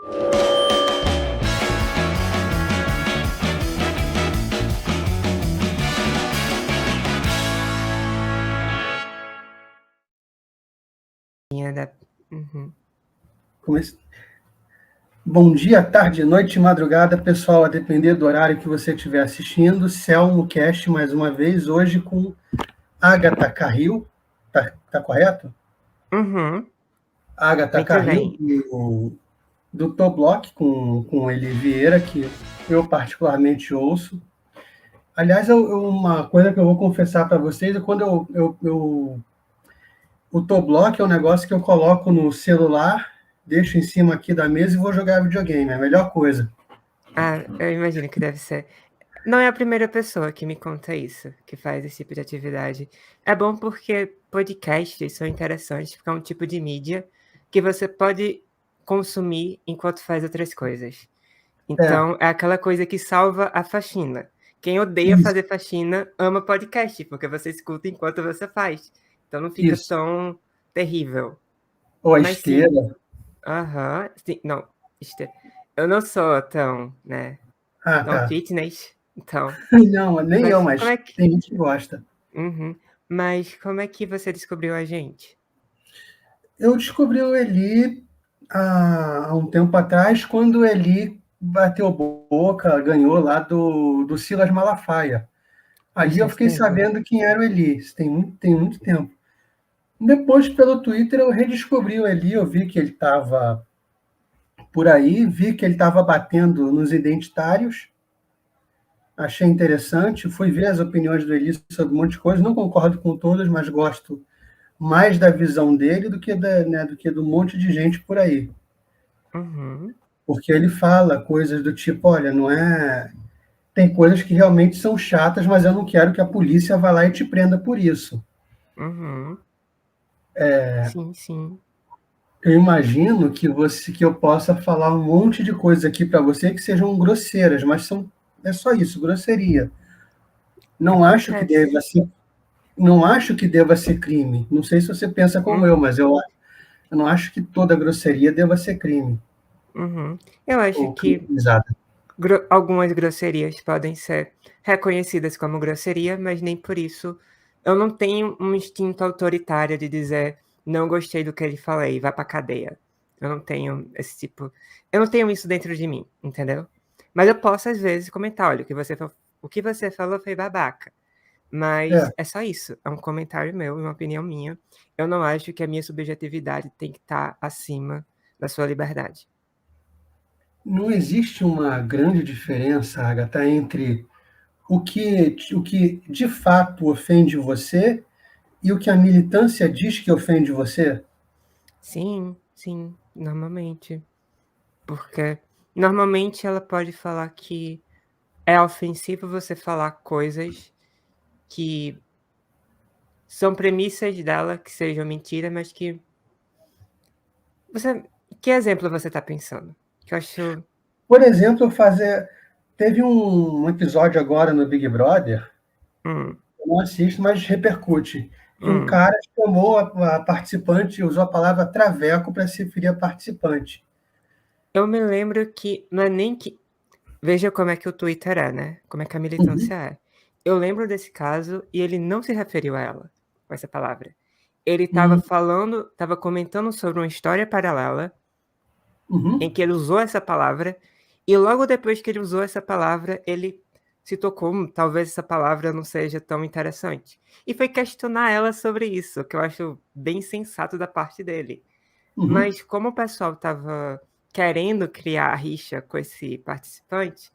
Uhum. Bom dia, tarde, noite, madrugada, pessoal, a depender do horário que você estiver assistindo. Selmo Cast, mais uma vez, hoje com Agatha Carril, tá correto? Uhum. Agatha Muito Carril, bem. do Toblock, com Eli Vieira, que eu particularmente ouço. Aliás, uma coisa que eu vou confessar para vocês é quando o Toblock é um negócio que eu coloco no celular, deixo em cima aqui da mesa e vou jogar videogame, é a melhor coisa. Ah, eu imagino que deve ser. Não é a primeira pessoa que me conta isso, que faz esse tipo de atividade. É bom porque podcasts são interessantes, porque é um tipo de mídia que você pode consumir enquanto faz outras coisas. É, Então, é aquela coisa que salva a faxina. Quem odeia isso, fazer faxina ama podcast, porque você escuta enquanto você faz. Então não fica isso. tão terrível. Ou a Mas sim, esteira. aham, sim, não, eu não sou tão, né, Ah, tão tá. fitness, então, Não, nem eu, mas como mas é que tem gente que gosta. uhum, mas como é que você descobriu a gente? Eu descobri o Eli há um tempo atrás, quando o Eli bateu boca, ganhou lá do Silas Malafaia. Faz Ali eu tanto fiquei tempo? sabendo quem era o Eli, isso tem muito tempo. Depois, pelo Twitter, eu redescobri o Eli, eu vi que ele estava por aí, vi que ele estava batendo nos identitários, achei interessante, fui ver as opiniões do Eli sobre um monte de coisa, não concordo com todas, mas gosto mais da visão dele do que do monte de gente por aí. Uhum, Porque ele fala coisas do tipo, olha, não é. Tem coisas que realmente são chatas, mas eu não quero que a polícia vá lá e te prenda por isso. uhum, sim, sim, Eu imagino que eu possa falar um monte de coisas aqui para você que sejam grosseiras, mas é só isso, grosseria. Não acho que acontece. deva ser, não acho que deva ser crime. Não sei se você pensa como eu, Uhum, mas eu não acho que toda grosseria deva ser crime uhum. Eu acho ou que criminalizada. algumas grosserias podem ser reconhecidas como grosseria, mas nem por isso eu não tenho um instinto autoritário de dizer: "Não gostei do que ele falei, vá pra cadeia". Eu não tenho esse tipo eu não tenho isso dentro de mim, entendeu? Mas eu posso às vezes comentar: "Olha, o que você falou foi babaca", É, mas é só isso, é um comentário meu, uma opinião minha. Eu não acho que a minha subjetividade tem que estar acima da sua liberdade. não existe uma grande diferença, Agatha, entre o que de fato ofende você e o que a militância diz que ofende você? Sim, sim, normalmente. Porque normalmente ela pode falar que é ofensivo você falar coisas que são premissas dela, que sejam mentira, mas que você que exemplo você está pensando? Que eu acho Por exemplo, teve um episódio agora no Big Brother, hum, eu não assisto, mas repercute, que um hum. cara chamou a participante, usou a palavra traveco para se referir a participante. Eu me lembro que não é nem que veja como é que o Twitter é, né, como é que a militância Uhum, é. Eu lembro desse caso e ele não se referiu a ela com essa palavra. Ele uhum, estava comentando sobre uma história paralela em uhum, que ele usou essa palavra, e logo depois que ele usou essa palavra, ele se tocou, talvez essa palavra não seja tão interessante. E foi questionar ela sobre isso, que eu acho bem sensato da parte dele. uhum. Mas como o pessoal estava querendo criar a rixa com esse participante,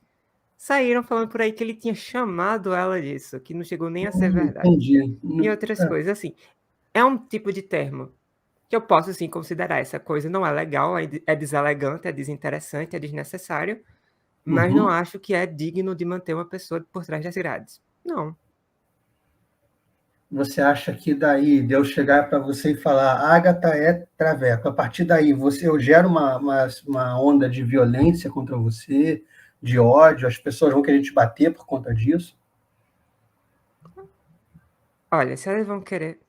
saíram falando por aí que ele tinha chamado ela disso, que não chegou nem a ser verdade. Entendi. E outras É, coisas, assim. É um tipo de termo que eu posso sim considerar, essa coisa não é legal, é deselegante, é desinteressante, é desnecessário, mas não uhum. acho que é digno de manter uma pessoa por trás das grades. Não. Você acha que daí, de eu chegar para você e falar, Agatha é traveco, a partir daí eu gero uma onda de violência contra você, de ódio, as pessoas vão querer te bater por conta disso? Olha, se elas vão querer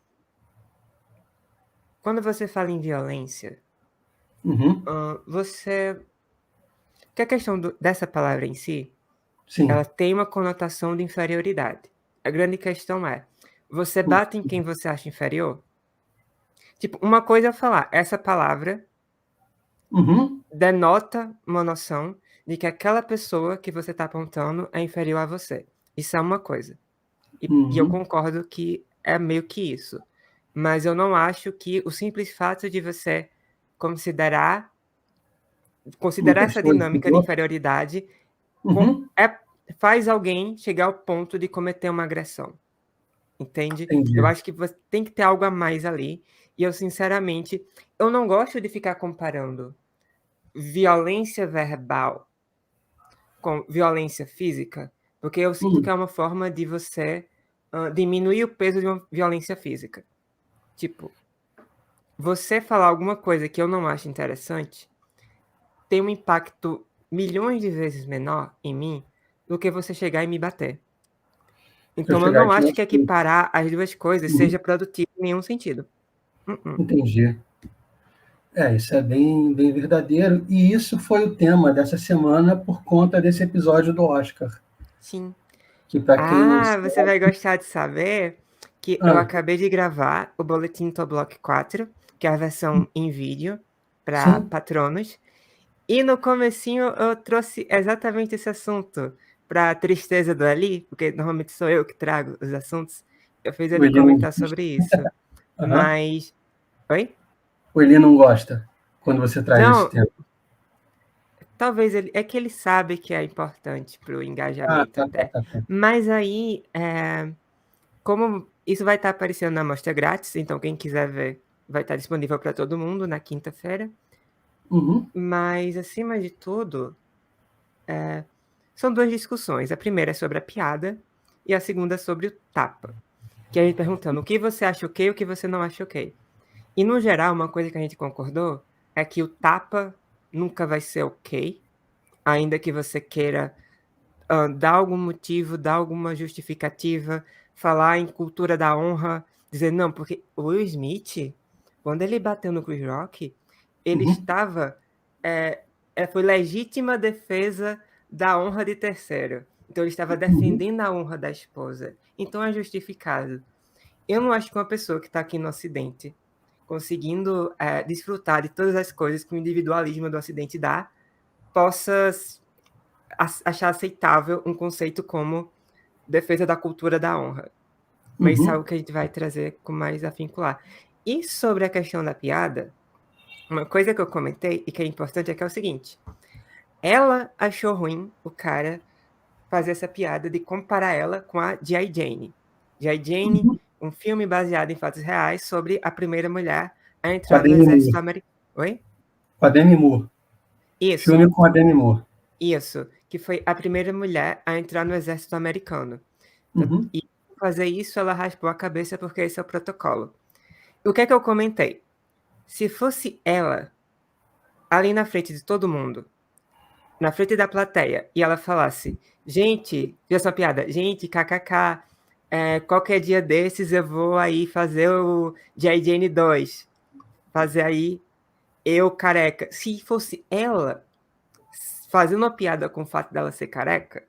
quando você fala em violência, Uhum, você que a questão dessa palavra em si, Sim. ela tem uma conotação de inferioridade. A grande questão é, você bate em quem você acha inferior? Tipo, uma coisa é falar, essa palavra Uhum. denota uma noção de que aquela pessoa que você está apontando é inferior a você. Isso é uma coisa. E eu Uhum. concordo que é meio que isso. Mas eu não acho que o simples fato de você considerar Uma essa pessoa dinâmica de inferior. inferioridade Uhum. faz alguém chegar ao ponto de cometer uma agressão. Entende? Eu Entendi. acho que você tem que ter algo a mais ali. E eu, sinceramente, eu não gosto de ficar comparando violência verbal com violência física, porque eu sinto que é uma forma de você diminuir o peso de uma violência física. Tipo, você falar alguma coisa que eu não acho interessante tem um impacto milhões de vezes menor em mim do que você chegar e me bater. Eu Então eu chegar e não te acho que bater. equiparar as duas coisas Uhum. seja produtivo em nenhum sentido. Entendi. Isso é bem, bem verdadeiro. E isso foi o tema dessa semana por conta desse episódio do Oscar. Sim. Que, para quem não Ah, você vai sabe. gostar de saber que eu Ah, acabei de gravar o Boletim Toblock 4, que é a versão em vídeo para sim, patronos. E no comecinho eu trouxe exatamente esse assunto para tristeza do Ali, porque normalmente sou eu que trago os assuntos. Eu fiz o ele Eli não comentar gosta. sobre isso. Aham. Mas. Oi? O Eli não gosta quando você traz esse Não, tema. talvez ele. É que ele sabe que é importante para o Ah, engajamento tá, tá, até. tá, tá. Mas aí, como isso vai estar aparecendo na amostra grátis, então quem quiser ver vai estar disponível para todo mundo na quinta-feira. Uhum. Mas, acima de tudo, são duas discussões. A primeira é sobre a piada e a segunda é sobre o tapa. Que a gente perguntando o que você acha ok e o que você não acha ok. E, no geral, uma coisa que a gente concordou é que o tapa nunca vai ser ok, ainda que você queira dar algum motivo, dar alguma justificativa, falar em cultura da honra, dizer, não, porque o Will Smith, quando ele bateu no Chris Rock, ele Uhum. estava. Foi legítima defesa da honra de terceiro. Então ele estava Uhum. defendendo a honra da esposa. Então é justificado. Eu não acho que uma pessoa que está aqui no Ocidente, conseguindo desfrutar de todas as coisas que o individualismo do Ocidente dá, possa achar aceitável um conceito como defesa da cultura da honra. Mas isso é Uhum. algo que a gente vai trazer com mais afinco lá. E sobre a questão da piada, uma coisa que eu comentei e que é importante é que é o seguinte: ela achou ruim o cara fazer essa piada de comparar ela com a G.I. Jane. G.I. Jane, Uhum. um filme baseado em fatos reais sobre a primeira mulher a Com a entrar no Demi exército Moore. americano. Oi? Com a Demi Moore. Isso, Filme com a Demi Moore. isso. Que foi a primeira mulher a entrar no exército americano. Uhum. E fazer isso, ela raspou a cabeça porque esse é o protocolo. O que é que eu comentei? Se fosse ela, ali na frente de todo mundo, na frente da plateia, e ela falasse, gente, viu essa piada? Gente, kkk, qualquer dia desses eu vou aí fazer o G.I. Jane 2, fazer aí eu careca. Se fosse ela fazendo uma piada com o fato dela ser careca,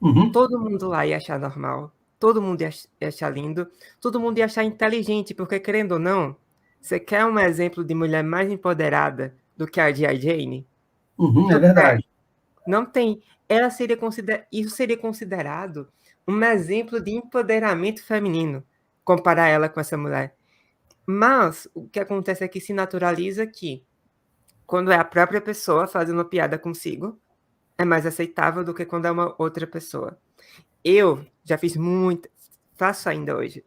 Uhum. todo mundo lá ia achar normal, todo mundo ia achar lindo, todo mundo ia achar inteligente, porque querendo ou não, você quer um exemplo de mulher mais empoderada do que a G.I. Jane? Uhum. É Tu quer? verdade. Não tem. Isso seria considerado um exemplo de empoderamento feminino, comparar ela com essa mulher. Mas o que acontece é que se naturaliza que, quando é a própria pessoa fazendo uma piada consigo, é mais aceitável do que quando é uma outra pessoa. Eu já fiz muita, faço ainda hoje,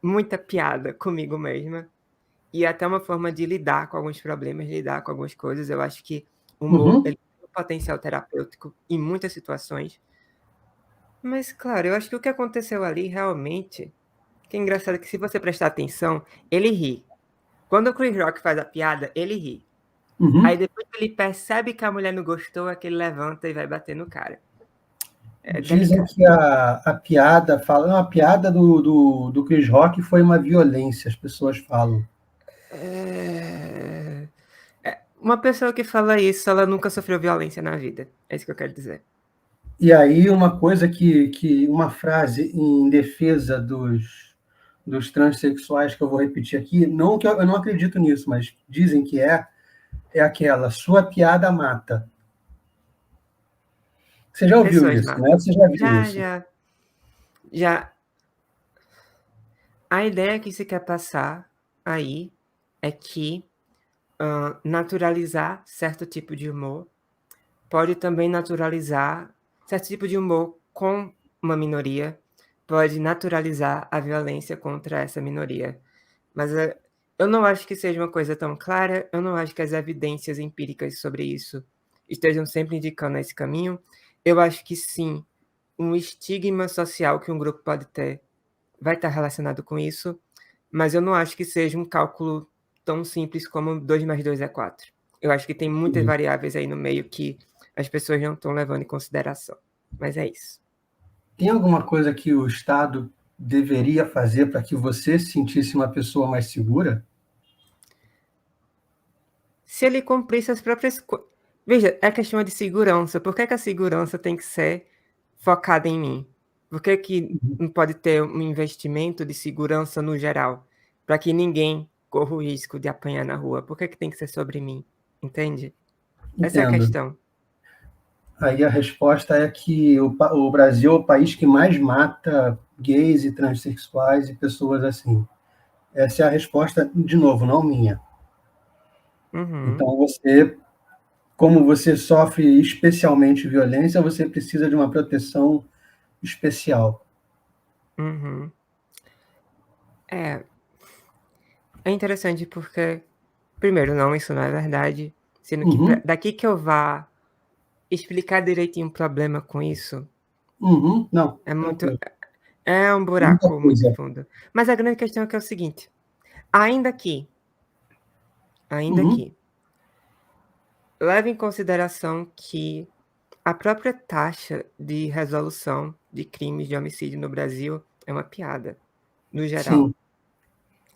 muita piada comigo mesma. E até uma forma de lidar com alguns problemas, lidar com algumas coisas. Eu acho que o humor Uhum. ele tem um potencial terapêutico em muitas situações. Mas, claro, eu acho que o que aconteceu ali realmente, que é engraçado que se você prestar atenção, ele ri. Quando o Chris Rock faz a piada, ele ri. Aí Uhum. depois que ele percebe que a mulher não gostou, é que ele levanta e vai bater no cara. É Dizem delicado. que a piada fala, não, a piada do Chris Rock foi uma violência, as pessoas falam. É... Uma pessoa que fala isso, ela nunca sofreu violência na vida. É isso que eu quero dizer. E aí uma coisa uma frase em defesa dos transexuais que eu vou repetir aqui, não que eu não acredito nisso, mas dizem que é aquela, sua piada mata. Você já ouviu Pessoas isso, né? matam. Você já viu Já, isso? já, já. A ideia que se quer passar aí é que naturalizar certo tipo de humor pode também naturalizar certo tipo de humor com uma minoria, pode naturalizar a violência contra essa minoria. Mas eu não acho que seja uma coisa tão clara, eu não acho que as evidências empíricas sobre isso estejam sempre indicando esse caminho. Eu acho que sim, um estigma social que um grupo pode ter vai estar relacionado com isso, mas eu não acho que seja um cálculo tão simples como 2 mais 2 é 4. Eu acho que tem muitas variáveis aí no meio que as pessoas não estão levando em consideração. Mas é isso. Tem alguma coisa que o Estado deveria fazer para que você se sentisse uma pessoa mais segura? Se ele cumprisse as próprias coisas. Veja, é questão de segurança. Por que a segurança tem que ser focada em mim? Por que não pode ter um investimento de segurança no geral? Para que ninguém corra o risco de apanhar na rua. Por que tem que ser sobre mim? Entende? Essa é a Entendo. questão. Aí a resposta é que o Brasil é o país que mais mata gays e transexuais e pessoas assim. Essa é a resposta, de novo, não minha. Uhum, Então, como você sofre especialmente violência, você precisa de uma proteção especial. uhum. É, é interessante porque, primeiro, não, isso não é verdade. Sendo que Uhum, daqui que eu vá explicar direitinho o problema com isso, uhum, não, é muito. tranquilo. É um Muita buraco muito coisa. fundo. Mas a grande questão é que é o seguinte: ainda que, ainda Uhum, que, leve em consideração que a própria taxa de resolução de crimes de homicídio no Brasil é uma piada, no geral. sim.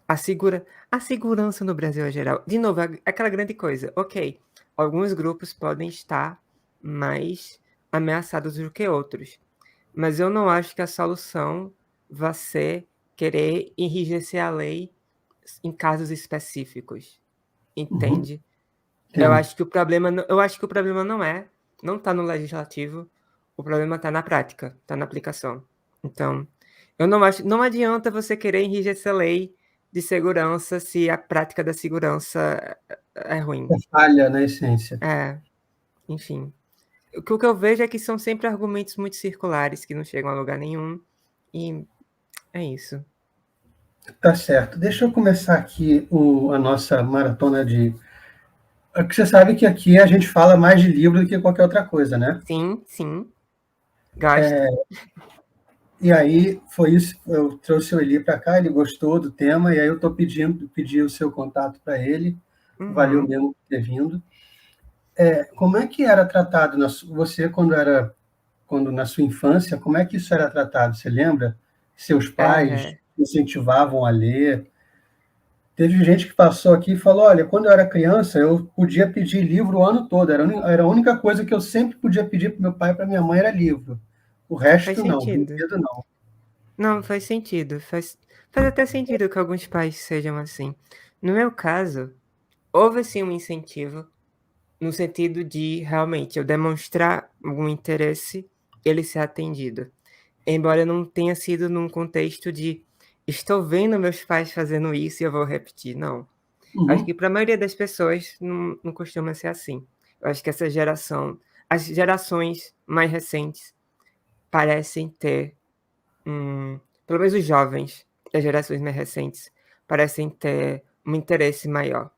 A segurança no Brasil é geral. De novo, aquela grande coisa. Ok, alguns grupos podem estar mais ameaçados do que outros. Mas eu não acho que a solução vai ser querer enrijecer a lei em casos específicos. Uhum, Entende? entendo. Eu acho que o problema não está no legislativo, o problema está na prática, está na aplicação. Então, não adianta você querer enrijecer a lei de segurança se a prática da segurança é ruim. É falha na essência. É, enfim. O que eu vejo é que são sempre argumentos muito circulares que não chegam a lugar nenhum e é isso. Tá certo. Deixa eu começar aqui a nossa maratona de. Porque você sabe que aqui a gente fala mais de livro do que qualquer outra coisa, né? Sim, sim, gosto. E aí foi isso. Eu trouxe o Eli para cá, ele gostou do tema, e aí eu estou pedi o seu contato para ele. Valeu Uhum. mesmo por ter vindo. Como é que era tratado você quando na sua infância? Como é que isso era tratado? Você lembra? Seus pais É, incentivavam a ler? Teve gente que passou aqui e falou: olha, quando eu era criança, eu podia pedir livro o ano todo. Era a única coisa que eu sempre podia pedir para meu pai e para minha mãe era livro. O faz resto não, sentido. brinquedo não. Não, faz sentido. Faz até sentido que alguns pais sejam assim. No meu caso, houve sim um incentivo, no sentido de realmente eu demonstrar algum interesse, ele ser atendido. Embora não tenha sido num contexto de estou vendo meus pais fazendo isso e eu vou repetir. Não. Acho Uhum, que para a maioria das pessoas não costuma ser assim. Eu acho que as gerações mais recentes parecem ter pelo menos os jovens das gerações mais recentes parecem ter um interesse maior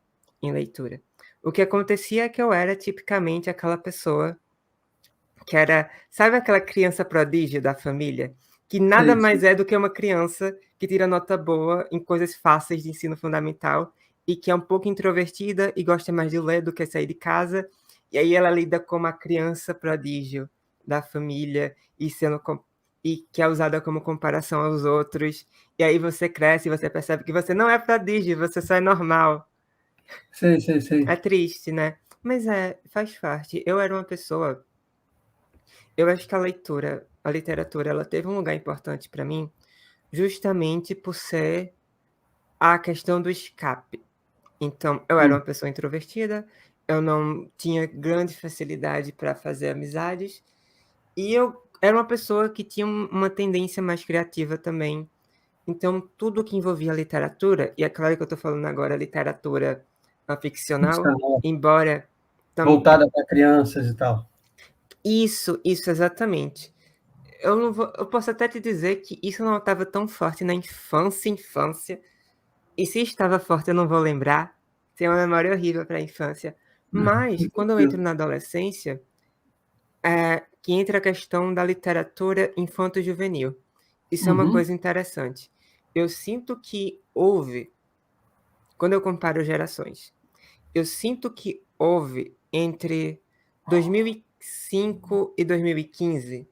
em leitura. O que acontecia é que eu era tipicamente aquela pessoa que era, sabe aquela criança prodígio da família? Que nada sei, sei. mais é do que uma criança que tira nota boa em coisas fáceis de ensino fundamental e que é um pouco introvertida e gosta mais de ler do que sair de casa. E aí ela lida como a criança prodígio da família e que é usada como comparação aos outros. E aí você cresce e você percebe que você não é prodígio, você só é normal. Sei, sei, sei. É triste, né? Mas faz parte. Eu era uma pessoa. Eu acho que a literatura, ela teve um lugar importante para mim, justamente por ser a questão do escape. Então, eu era Hum, uma pessoa introvertida, eu não tinha grande facilidade para fazer amizades, e eu era uma pessoa que tinha uma tendência mais criativa também. Então, tudo que envolvia literatura, e é claro que eu estou falando agora literatura ficcional, ficcional, embora voltada para crianças e tal. isso exatamente. Eu não vou, eu posso até te dizer que isso não estava tão forte na infância, e se estava forte eu não vou lembrar, tenho uma memória horrível para a infância. Mas, quando eu entro na adolescência, que entra a questão da literatura infanto-juvenil. Isso é uma Uhum, coisa interessante. Eu sinto que quando eu comparo gerações, eu sinto que houve entre 2005 e 2015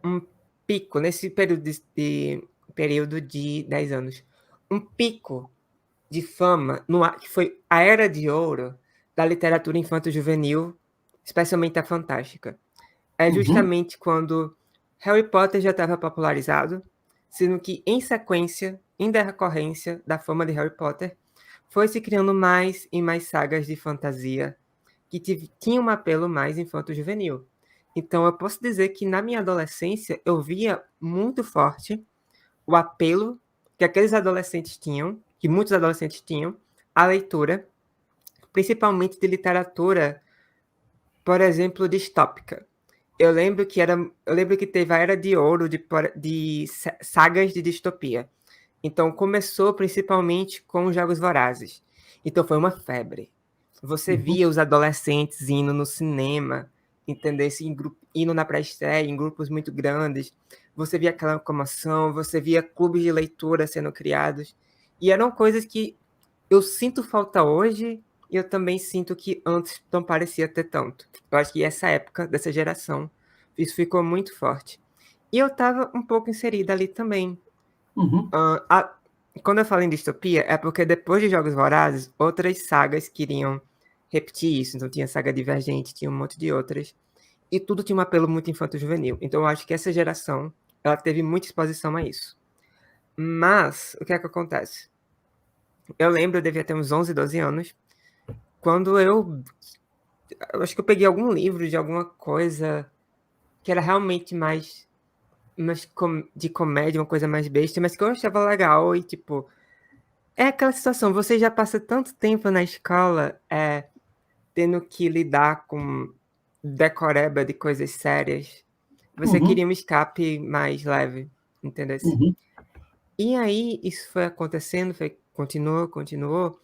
um pico, nesse período de 10 anos, um pico de fama, que foi a era de ouro da literatura infanto-juvenil, especialmente a fantástica. É uhum, justamente quando Harry Potter já estava popularizado, sendo que, em sequência, em decorrência da fama de Harry Potter, foi se criando mais e mais sagas de fantasia que tinham um apelo mais infanto-juvenil. Então, eu posso dizer que na minha adolescência eu via muito forte o apelo que aqueles adolescentes tinham, que muitos adolescentes tinham, à leitura, principalmente de literatura, por exemplo, distópica. Eu lembro que teve a era de ouro de sagas de distopia. Então começou principalmente com os Jogos Vorazes. Então foi uma febre. Você uhum, via os adolescentes indo no cinema, entendeu? Indo na pré-estreia em grupos muito grandes. Você via aquela comoção, você via clubes de leitura sendo criados. E eram coisas que eu sinto falta hoje e eu também sinto que antes não parecia ter tanto. Eu acho que essa época, dessa geração, isso ficou muito forte. E eu estava um pouco inserida ali também. uhum. Ah, quando eu falo em distopia, é porque depois de Jogos Vorazes, outras sagas queriam repetir isso. Então tinha saga Divergente, tinha um monte de outras. E tudo tinha um apelo muito infanto-juvenil. Então eu acho que essa geração, ela teve muita exposição a isso. Mas, o que é que acontece? Eu lembro, eu devia ter uns 11, 12 anos, quando eu acho que eu peguei algum livro de alguma coisa que era realmente de comédia, uma coisa mais besta, mas que eu achava legal e, tipo, é aquela situação, você já passa tanto tempo na escola, tendo que lidar com decoreba de coisas sérias, você Uhum, queria um escape mais leve, entendeu? uhum, E aí, isso foi acontecendo, continuou,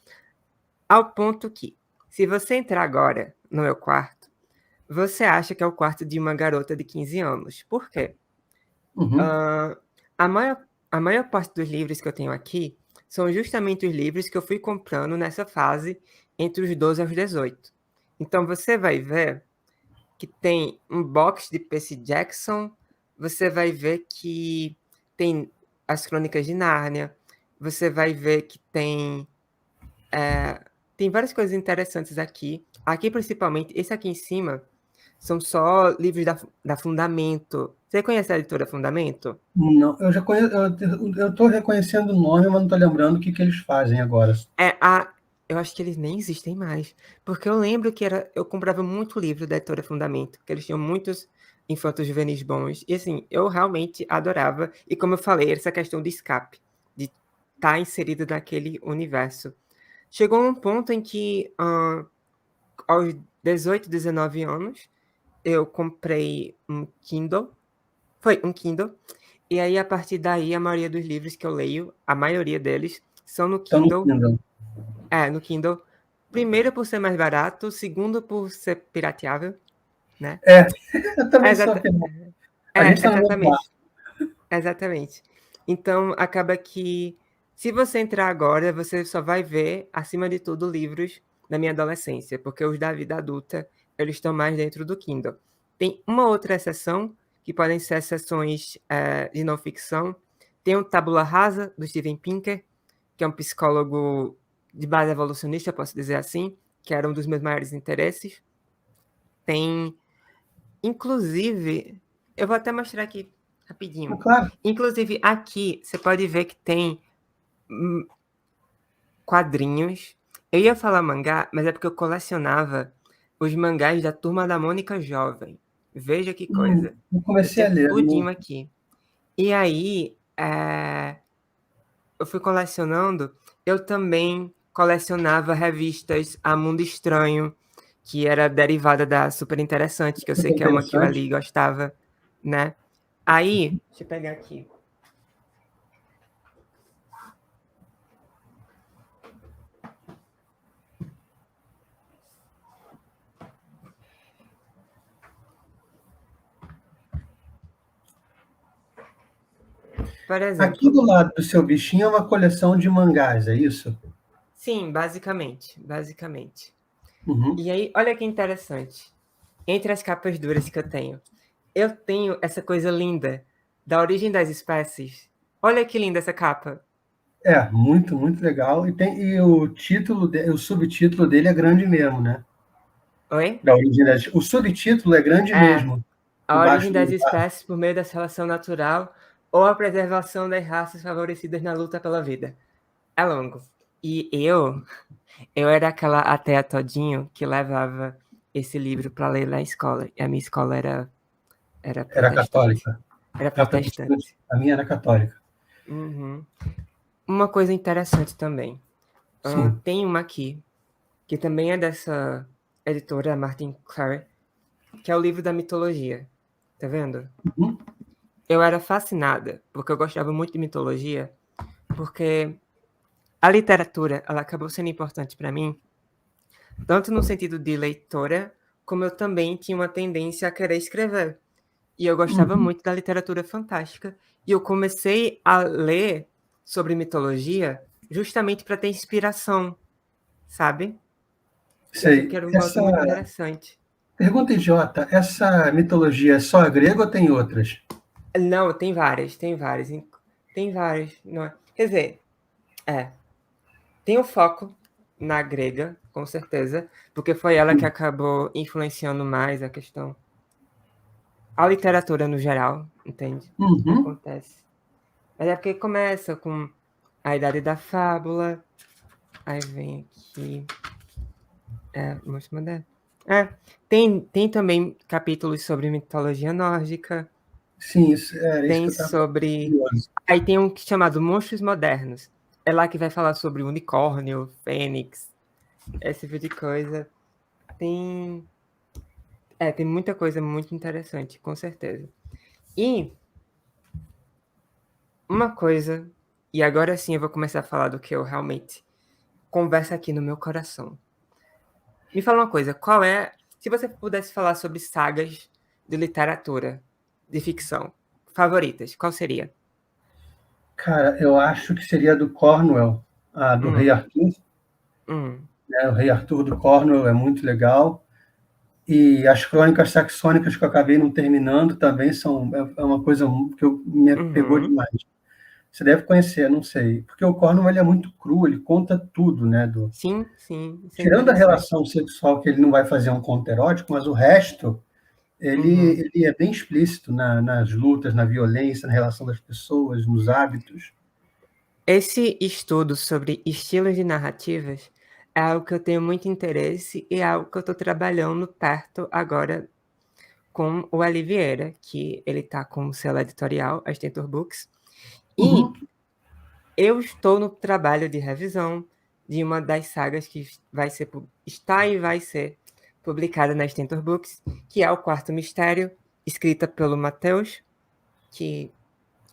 ao ponto que, se você entrar agora no meu quarto, você acha que é o quarto de uma garota de 15 anos. Por quê? uhum. Ah, a maior, a maior parte dos livros que eu tenho aqui são justamente os livros que eu fui comprando nessa fase entre os 12 aos 18. Então você vai ver que tem um box de Percy Jackson, você vai ver que tem as Crônicas de Nárnia, você vai ver que tem várias coisas interessantes aqui. Aqui, principalmente, esse aqui em cima, são só livros da Fundamento. Você conhece a editora Fundamento? Não, eu já conheço, eu estou reconhecendo o nome, mas não estou lembrando o que que eles fazem agora. É a. Eu acho que eles nem existem mais. Porque eu lembro que eu comprava muito livro da editora Fundamento, que eles tinham muitos infantos juvenis bons. E assim, eu realmente adorava. E como eu falei, essa questão de escape, de estar inserido naquele universo. Chegou um ponto em que, aos 18, 19 anos, eu comprei um Kindle. Foi um Kindle. E aí, a partir daí, a maioria dos livros que eu leio, a maioria deles, são no Estão no Kindle. Kindle. No Kindle. Primeiro por ser mais barato, segundo por ser pirateável, né? É, eu É, também sou exata- afirmado. A gente está no mesmo barco. exatamente. Exatamente. Então, acaba que, se você entrar agora, você só vai ver, acima de tudo, livros da minha adolescência, porque os da vida adulta, eles estão mais dentro do Kindle. Tem uma outra exceção, que podem ser exceções de não ficção. Tem o Tabula Rasa, do Steven Pinker, que é um psicólogo de base evolucionista, posso dizer assim, que era um dos meus maiores interesses. Tem, inclusive, eu vou até mostrar aqui rapidinho. Claro. Inclusive, aqui, você pode ver que tem quadrinhos. Eu ia falar mangá, mas é porque eu colecionava os mangás da Turma da Mônica Jovem. Veja que coisa. Eu Eu comecei a tinha ler. tudinho aqui. E aí, eu fui colecionando. Eu também colecionava revistas A Mundo Estranho, que era derivada da Super Interessante, que eu sei que é uma que o Ali gostava, né? Aí, deixa eu pegar aqui. Por exemplo, Aqui do lado do seu bichinho é uma coleção de mangás, é isso? sim, basicamente. Uhum. E aí, olha que interessante. Entre as capas duras que eu tenho essa coisa linda da Origem das Espécies. Olha que linda essa capa. É, muito, muito legal. E o título, o subtítulo dele é grande mesmo, né? Oi? O subtítulo é grande É. mesmo. A origem Embaixo das do. espécies por meio da seleção natural ou a preservação das raças favorecidas na luta pela vida. É longo. E eu era aquela ateia todinho que levava esse livro para ler na escola. E a minha escola era Era protestante. católica. Era A protestante. protestante. A minha era católica. Uhum. Uma coisa interessante também. Sim. Tem uma aqui, que também é dessa editora, Martin Clare, que é o livro da mitologia. Tá vendo? Uhum. Eu era fascinada, porque eu gostava muito de mitologia, porque a literatura, ela acabou sendo importante para mim, tanto no sentido de leitora, como eu também tinha uma tendência a querer escrever. E eu gostava Uhum. muito da literatura fantástica, e eu comecei a ler sobre mitologia justamente para ter inspiração, sabe? Eu achei que Sei. era um modo muito interessante. Pergunta idiota: essa mitologia é só grega ou tem outras? Não, tem várias, tem várias. Tem várias. Não é? Quer dizer, tem o foco na grega, com certeza, porque foi ela que acabou influenciando mais a questão. A literatura no geral, entende? O que Uhum. acontece. Mas é porque começa com a Idade da Fábula, aí vem aqui. Vamos mandar. Tem também capítulos sobre mitologia nórdica, Sim, era isso tem que eu estava sobre. curioso. Aí tem um chamado Monstros Modernos. É lá que vai falar sobre unicórnio, fênix, esse tipo de coisa. Tem. Tem muita coisa muito interessante, com certeza. E uma coisa, e agora sim eu vou começar a falar do que eu realmente converso aqui no meu coração. Me fala uma coisa, qual é. Se você pudesse falar sobre sagas de literatura, de ficção, favoritas, qual seria? Cara, eu acho que seria do Cornwell, do Rei Hum, Arthur. hum, Né? O Rei Arthur do Cornwell é muito legal. E as crônicas saxônicas que eu acabei não terminando também é uma coisa que me pegou uhum. demais. Você deve conhecer, não sei. Porque o Cornwell ele é muito cru, ele conta tudo, né? Sim, sim, isso é Tirando a interessante. relação sexual, que ele não vai fazer um conto erótico, mas o resto, Uhum. ele é bem explícito nas lutas, na violência, na relação das pessoas, nos hábitos. Esse estudo sobre estilos de narrativas é algo que eu tenho muito interesse e é algo que eu estou trabalhando perto agora com o Ali Vieira, que ele está com o selo editorial, a Stentor Books, e Uhum. eu estou no trabalho de revisão de uma das sagas que está e vai ser publicada na Stentor Books, que é o Quarto Mistério, escrita pelo Matheus, que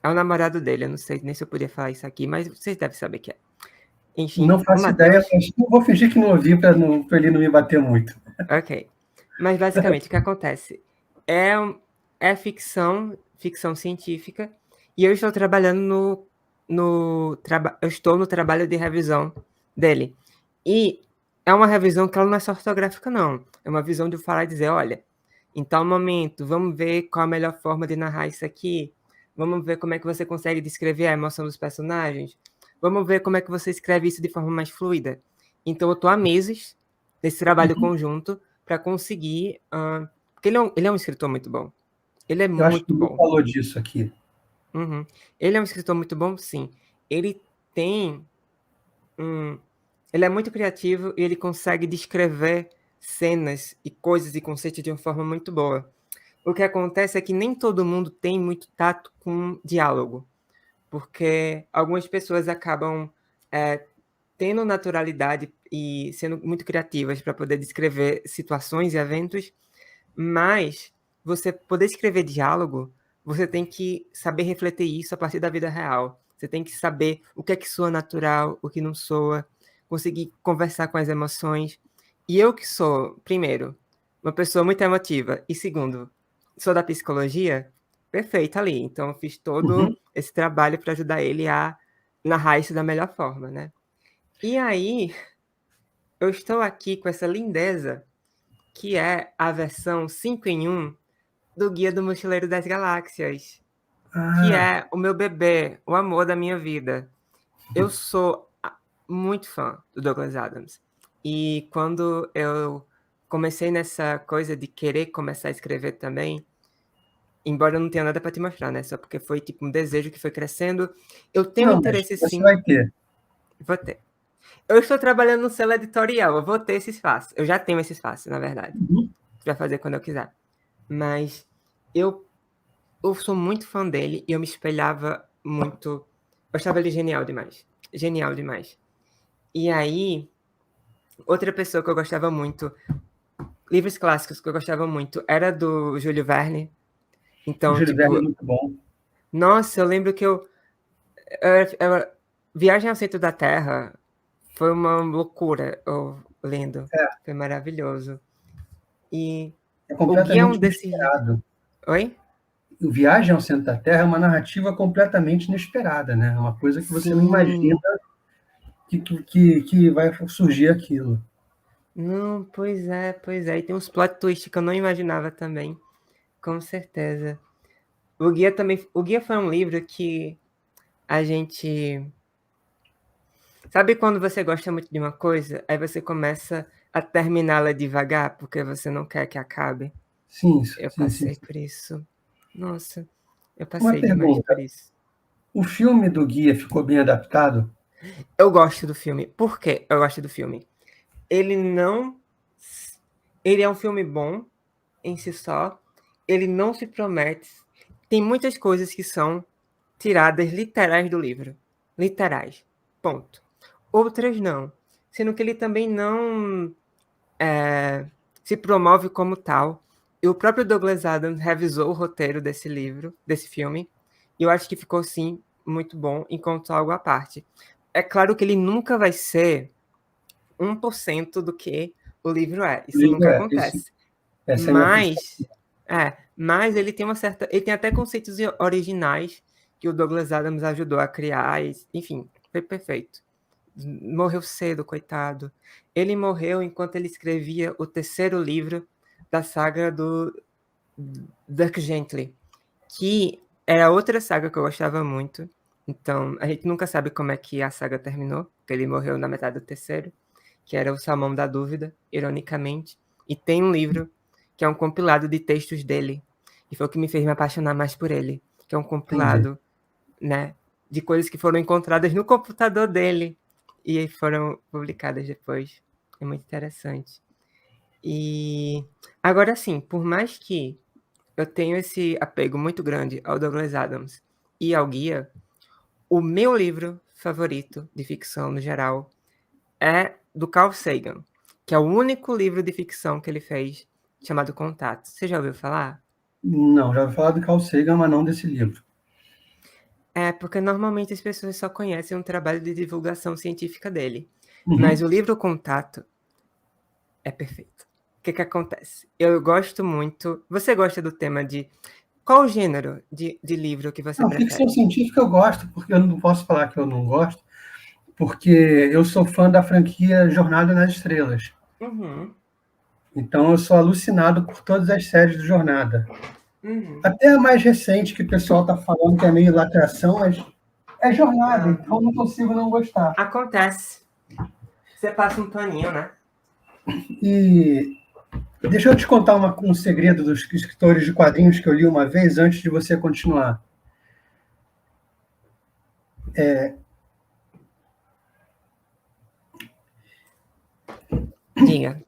é o namorado dele. Eu não sei nem se eu podia falar isso aqui, mas vocês devem saber que é. Enfim, Não o faço ideia, Matheus. mas não vou fingir que não ouvi para ele não me bater muito. Ok. Mas basicamente o que acontece? É, é ficção científica, e eu estou trabalhando eu estou no trabalho de revisão dele. E é uma revisão que ela não é só ortográfica, não. É uma visão de eu falar e dizer, olha, em tal momento, vamos ver qual a melhor forma de narrar isso aqui. Vamos ver como é que você consegue descrever a emoção dos personagens. Vamos ver como é que você escreve isso de forma mais fluida. Então eu estou há meses nesse trabalho conjunto para conseguir... porque ele é um escritor muito bom. Ele é Eu acho que muito ele bom. falou disso aqui. Uhum. Ele é um escritor muito bom, sim. Ele tem ele é muito criativo e ele consegue descrever cenas e coisas e conceitos de uma forma muito boa. O que acontece é que nem todo mundo tem muito tato com diálogo, porque algumas pessoas acabam tendo naturalidade e sendo muito criativas para poder descrever situações e eventos, mas você poder escrever diálogo, você tem que saber refletir isso a partir da vida real. Você tem que saber o que é que soa natural, o que não soa, conseguir conversar com as emoções. E eu que sou, primeiro, uma pessoa muito emotiva, e segundo, sou da psicologia, perfeito ali. Então eu fiz todo Uhum. esse trabalho para ajudar ele a narrar isso da melhor forma, né? E aí, eu estou aqui com essa lindeza, que é a versão 5 em 1 do Guia do Mochileiro das Galáxias, que Ah, é o meu bebê, o amor da minha vida. Eu sou muito fã do Douglas Adams. E quando eu comecei nessa coisa de querer começar a escrever também, embora eu não tenha nada para te mostrar, né? Só porque foi tipo um desejo que foi crescendo. Eu tenho não, mas interesse você sim, vai ter. vou ter. Eu estou trabalhando no selo editorial, eu vou ter esse espaço. Eu já tenho esse espaço, na verdade. Uhum. Para fazer quando eu quiser. Mas eu eu sou muito fã dele e eu me espelhava muito. Eu achava ele genial demais. Genial demais. E aí, outra pessoa que eu gostava muito, livros clássicos que eu gostava muito, era do Júlio Verne. O Então, Júlio Verne é tipo, muito bom. nossa, eu lembro que Viagem ao Centro da Terra foi uma loucura eu lendo. É, Foi maravilhoso. E é o guia é um completamente desses livros. inesperado. Oi? O Viagem ao Centro da Terra é uma narrativa completamente inesperada, né? É uma coisa que você não imagina Sim. que vai surgir aquilo. Não, pois é, pois é. E tem uns plot twists que eu não imaginava também, com certeza. O Guia também, o Guia foi um livro que a gente, sabe quando você gosta muito de uma coisa, aí você começa a terminá-la devagar porque você não quer que acabe. Sim, Eu sim, sim, passei sim. por isso. Nossa, eu Uma passei demais por pergunta. isso. O filme do Guia ficou bem adaptado? Eu gosto do filme. Por que eu gosto do filme? Ele não, ele é um filme bom em si só. Ele não se promete. Tem muitas coisas que são tiradas literais do livro. Literais. Ponto. Outras não. Sendo que ele também não se promove como tal. E o próprio Douglas Adams revisou o roteiro desse livro, desse filme, e eu acho que ficou, sim, muito bom, enquanto algo à parte. É claro que ele nunca vai ser 1% do que o livro é. O Isso livro nunca é, esse, acontece. essa é a minha função. Mas ele tem uma certa. Ele tem até conceitos originais que o Douglas Adams ajudou a criar, e, enfim, foi perfeito. Morreu cedo, coitado. Ele morreu enquanto ele escrevia o terceiro livro da saga do Dirk Gently, que era outra saga que eu gostava muito. Então, a gente nunca sabe como é que a saga terminou, porque ele morreu na metade do terceiro, que era o Salmão da Dúvida, ironicamente. E tem um livro que é um compilado de textos dele, e foi o que me fez me apaixonar mais por ele, que é um Entendi. compilado, né, de coisas que foram encontradas no computador dele e foram publicadas depois. É muito interessante. E agora sim, por mais que eu tenho esse apego muito grande ao Douglas Adams e ao Guia, o meu livro favorito de ficção no geral é do Carl Sagan, que é o único livro de ficção que ele fez, chamado Contato. Você já ouviu falar? Não, já ouvi falar do Carl Sagan, mas não desse livro. É, porque normalmente as pessoas só conhecem um trabalho de divulgação científica dele. Mas Uhum. o livro Contato é perfeito. O que que acontece? Eu gosto muito. Você gosta do tema de. Qual o gênero de livro que você Não, ficção prefere? científica eu gosto, porque eu não posso falar que eu não gosto, porque eu sou fã da franquia Jornada nas Estrelas. Uhum, Então eu sou alucinado por todas as séries do Jornada. uhum. Até a mais recente, que o pessoal está falando que é meio lacração, mas é Jornada, Ah, então não consigo não gostar. acontece. Você passa um paninho, né? E deixa eu te contar um segredo dos escritores de quadrinhos que eu li uma vez antes de você continuar. Diga.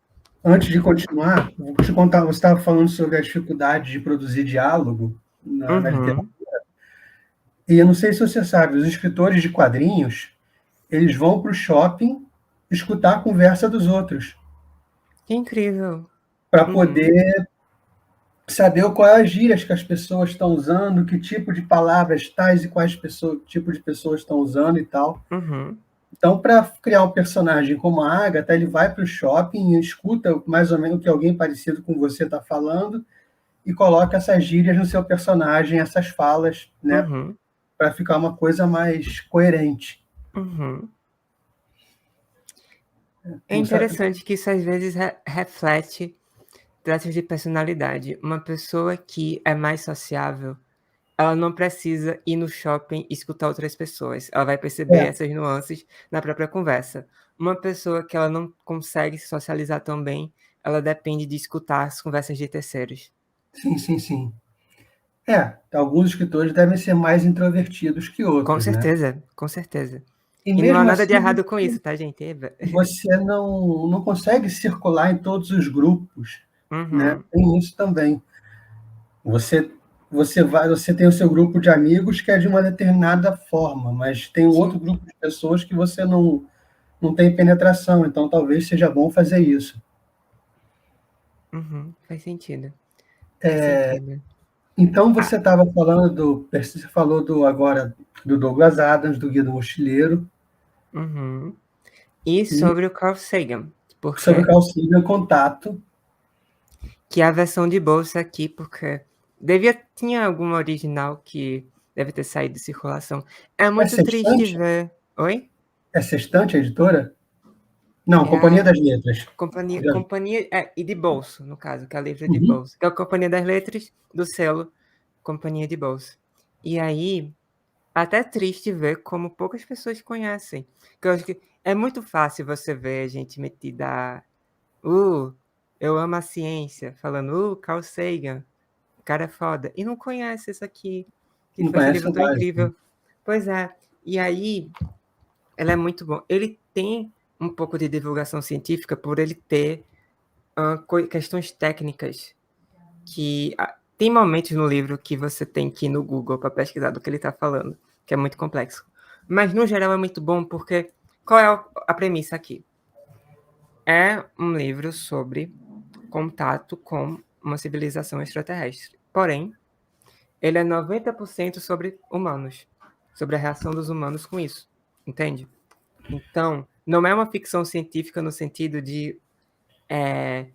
Antes de continuar, vou te contar. Você estava falando sobre a dificuldade de produzir diálogo na literatura. Uhum. E eu não sei se você sabe, os escritores de quadrinhos, eles vão para o shopping escutar a conversa dos outros, Que incrível. para Uhum. poder saber qual é as gírias que as pessoas estão usando, que tipo de palavras tais e quais tipo de pessoas estão usando e tal. Uhum. Então, para criar um personagem como a Agatha, ele vai para o shopping e escuta mais ou menos o que alguém parecido com você está falando e coloca essas gírias no seu personagem, essas falas, né, Uhum. para ficar uma coisa mais coerente. Uhum. É Não sabe? interessante que isso às vezes reflete traços de personalidade. Uma pessoa que é mais sociável, ela não precisa ir no shopping e escutar outras pessoas. Ela vai perceber É, essas nuances na própria conversa. Uma pessoa que ela não consegue se socializar tão bem, ela depende de escutar as conversas de terceiros. sim, sim, sim. Alguns escritores devem ser mais introvertidos que Com outros, né? certeza, com certeza. E E não há mesmo nada de assim, errado com isso, tá, gente? Eba. você não consegue circular em todos os grupos, né? Uhum. Tem isso também. Você você tem o seu grupo de amigos que é de uma determinada forma, mas tem um outro Sim. grupo de pessoas que você não tem penetração, então talvez seja bom fazer isso. Uhum. Faz sentido. Faz sentido. Então Ah, você estava falando você falou agora do Douglas Adams, do Guia do Mochileiro, uhum. E e sobre o Carl Sagan, sobre o porque Carl Sagan, Contato. que é a versão de bolsa aqui, porque tinha alguma original que deve ter saído de circulação. É É muito triste Sextante? ver. Oi? É Sextante a editora? Não, É Companhia a das Letras. companhia e de bolso, no caso, que é a livro de Uhum. bolso, que é a Companhia das Letras do selo Companhia de Bolso. E aí, até é triste ver como poucas pessoas conhecem. Que eu acho que é muito fácil você ver gente metida, uh, eu amo a ciência, falando, Carl Sagan, o cara é foda, e não conhece isso aqui, que Não foi esse conhece livro o tão básico. incrível. Pois é, e aí, ela é muito bom. Ele tem um pouco de divulgação científica por ele ter questões técnicas que tem momentos no livro que você tem que ir no Google para pesquisar do que ele está falando, que é muito complexo. Mas no geral é muito bom porque qual é a premissa aqui? É um livro sobre contato com uma civilização extraterrestre. Porém, ele é 90% sobre humanos, sobre a reação dos humanos com isso, entende? Então, não é uma ficção científica no sentido de é,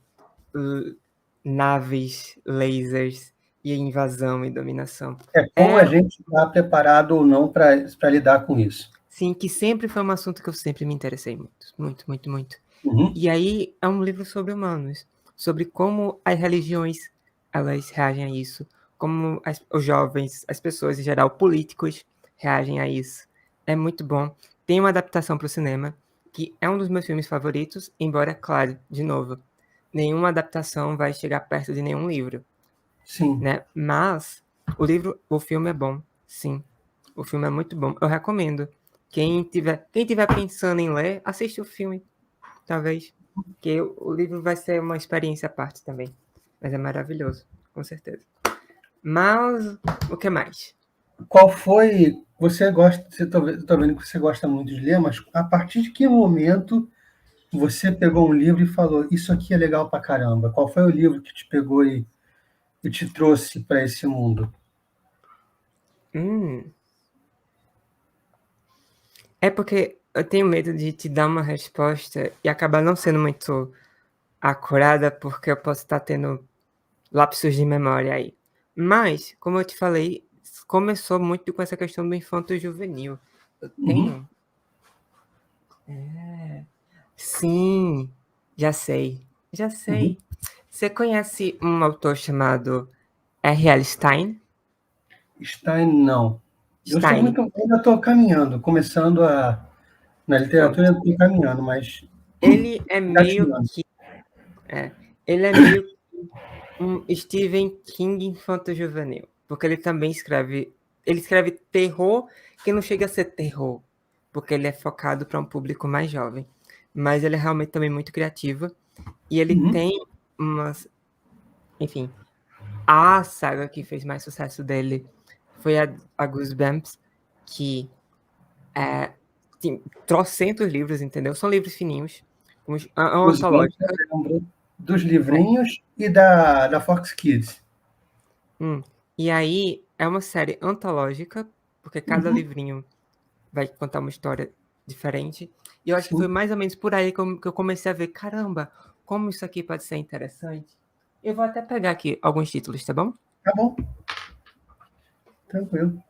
naves, lasers e invasão e dominação. É como a É, gente está preparado ou não para lidar com isso. sim, que sempre foi um assunto que eu sempre me interessei muito, muito, muito, muito. Uhum. E aí é um livro sobre humanos, sobre como as religiões elas reagem a isso, como os jovens, as pessoas em geral, políticos reagem a isso. É muito bom. Tem uma adaptação para o cinema, que é um dos meus filmes favoritos, embora, claro, de novo, nenhuma adaptação vai chegar perto de nenhum livro, Sim. né? Mas o filme é bom, sim. O filme é muito bom. Eu recomendo. Quem tiver pensando em ler, assiste o filme, talvez. Que o livro vai ser uma experiência à parte também. Mas é maravilhoso, com certeza. Mas o que mais? Qual foi. Você gosta. Estou vendo que você gosta muito de ler, mas a partir de que momento você pegou um livro e falou: Isso aqui é legal pra caramba? Qual foi o livro que te pegou e te trouxe para esse mundo? Hum, é porque eu tenho medo de te dar uma resposta e acabar não sendo muito acurada, porque eu posso estar tendo lapsos de memória aí. Mas, como eu te falei, começou muito com essa questão do infanto juvenil. Eu Uhum. tenho. Sim, já sei. Já Uhum. sei. Você conhece um autor chamado R.L. Stein? Stein, não. Eu sou Stein. muito. Ainda estou caminhando, começando a. Na literatura, eu estou caminhando, mas Ele é meio engatinhando. Ele é meio um Stephen King infanto-juvenil, porque ele também escreve... Ele escreve terror que não chega a ser terror, porque ele é focado para um público mais jovem. Mas ele é realmente também muito criativo, e ele tem umas... Enfim, a saga que fez mais sucesso dele foi a Goosebumps, que tem trocentos livros, entendeu? São livros fininhos, é uma Os bancos antológica. eu lembro dos livrinhos e da Fox Kids. E aí é uma série antológica, porque cada livrinho vai contar uma história diferente. E eu acho que foi Sim, mais ou menos por aí que eu comecei a ver, caramba, como isso aqui pode ser interessante. Eu vou até pegar aqui alguns títulos, tá bom? tá bom. Tranquilo.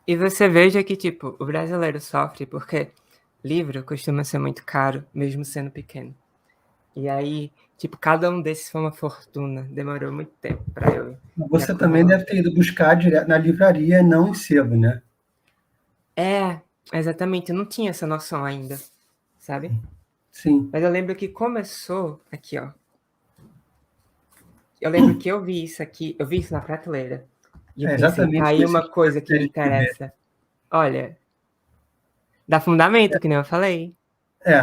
E você veja que, tipo, o brasileiro sofre porque livro costuma ser muito caro, mesmo sendo pequeno. E aí, tipo, cada um desses foi uma fortuna. Demorou muito tempo para eu ir Você também acumulando. deve ter ido buscar direto na livraria, não em sebo, né? Exatamente. Eu não tinha essa noção ainda, sabe? Sim. Mas eu lembro que começou aqui, ó. Eu lembro que eu vi isso aqui, eu vi isso na prateleira. E eu É pensei, tá exatamente aí desse uma coisa que me série de ver. interessa. Olha, dá fundamento, que nem eu falei. É,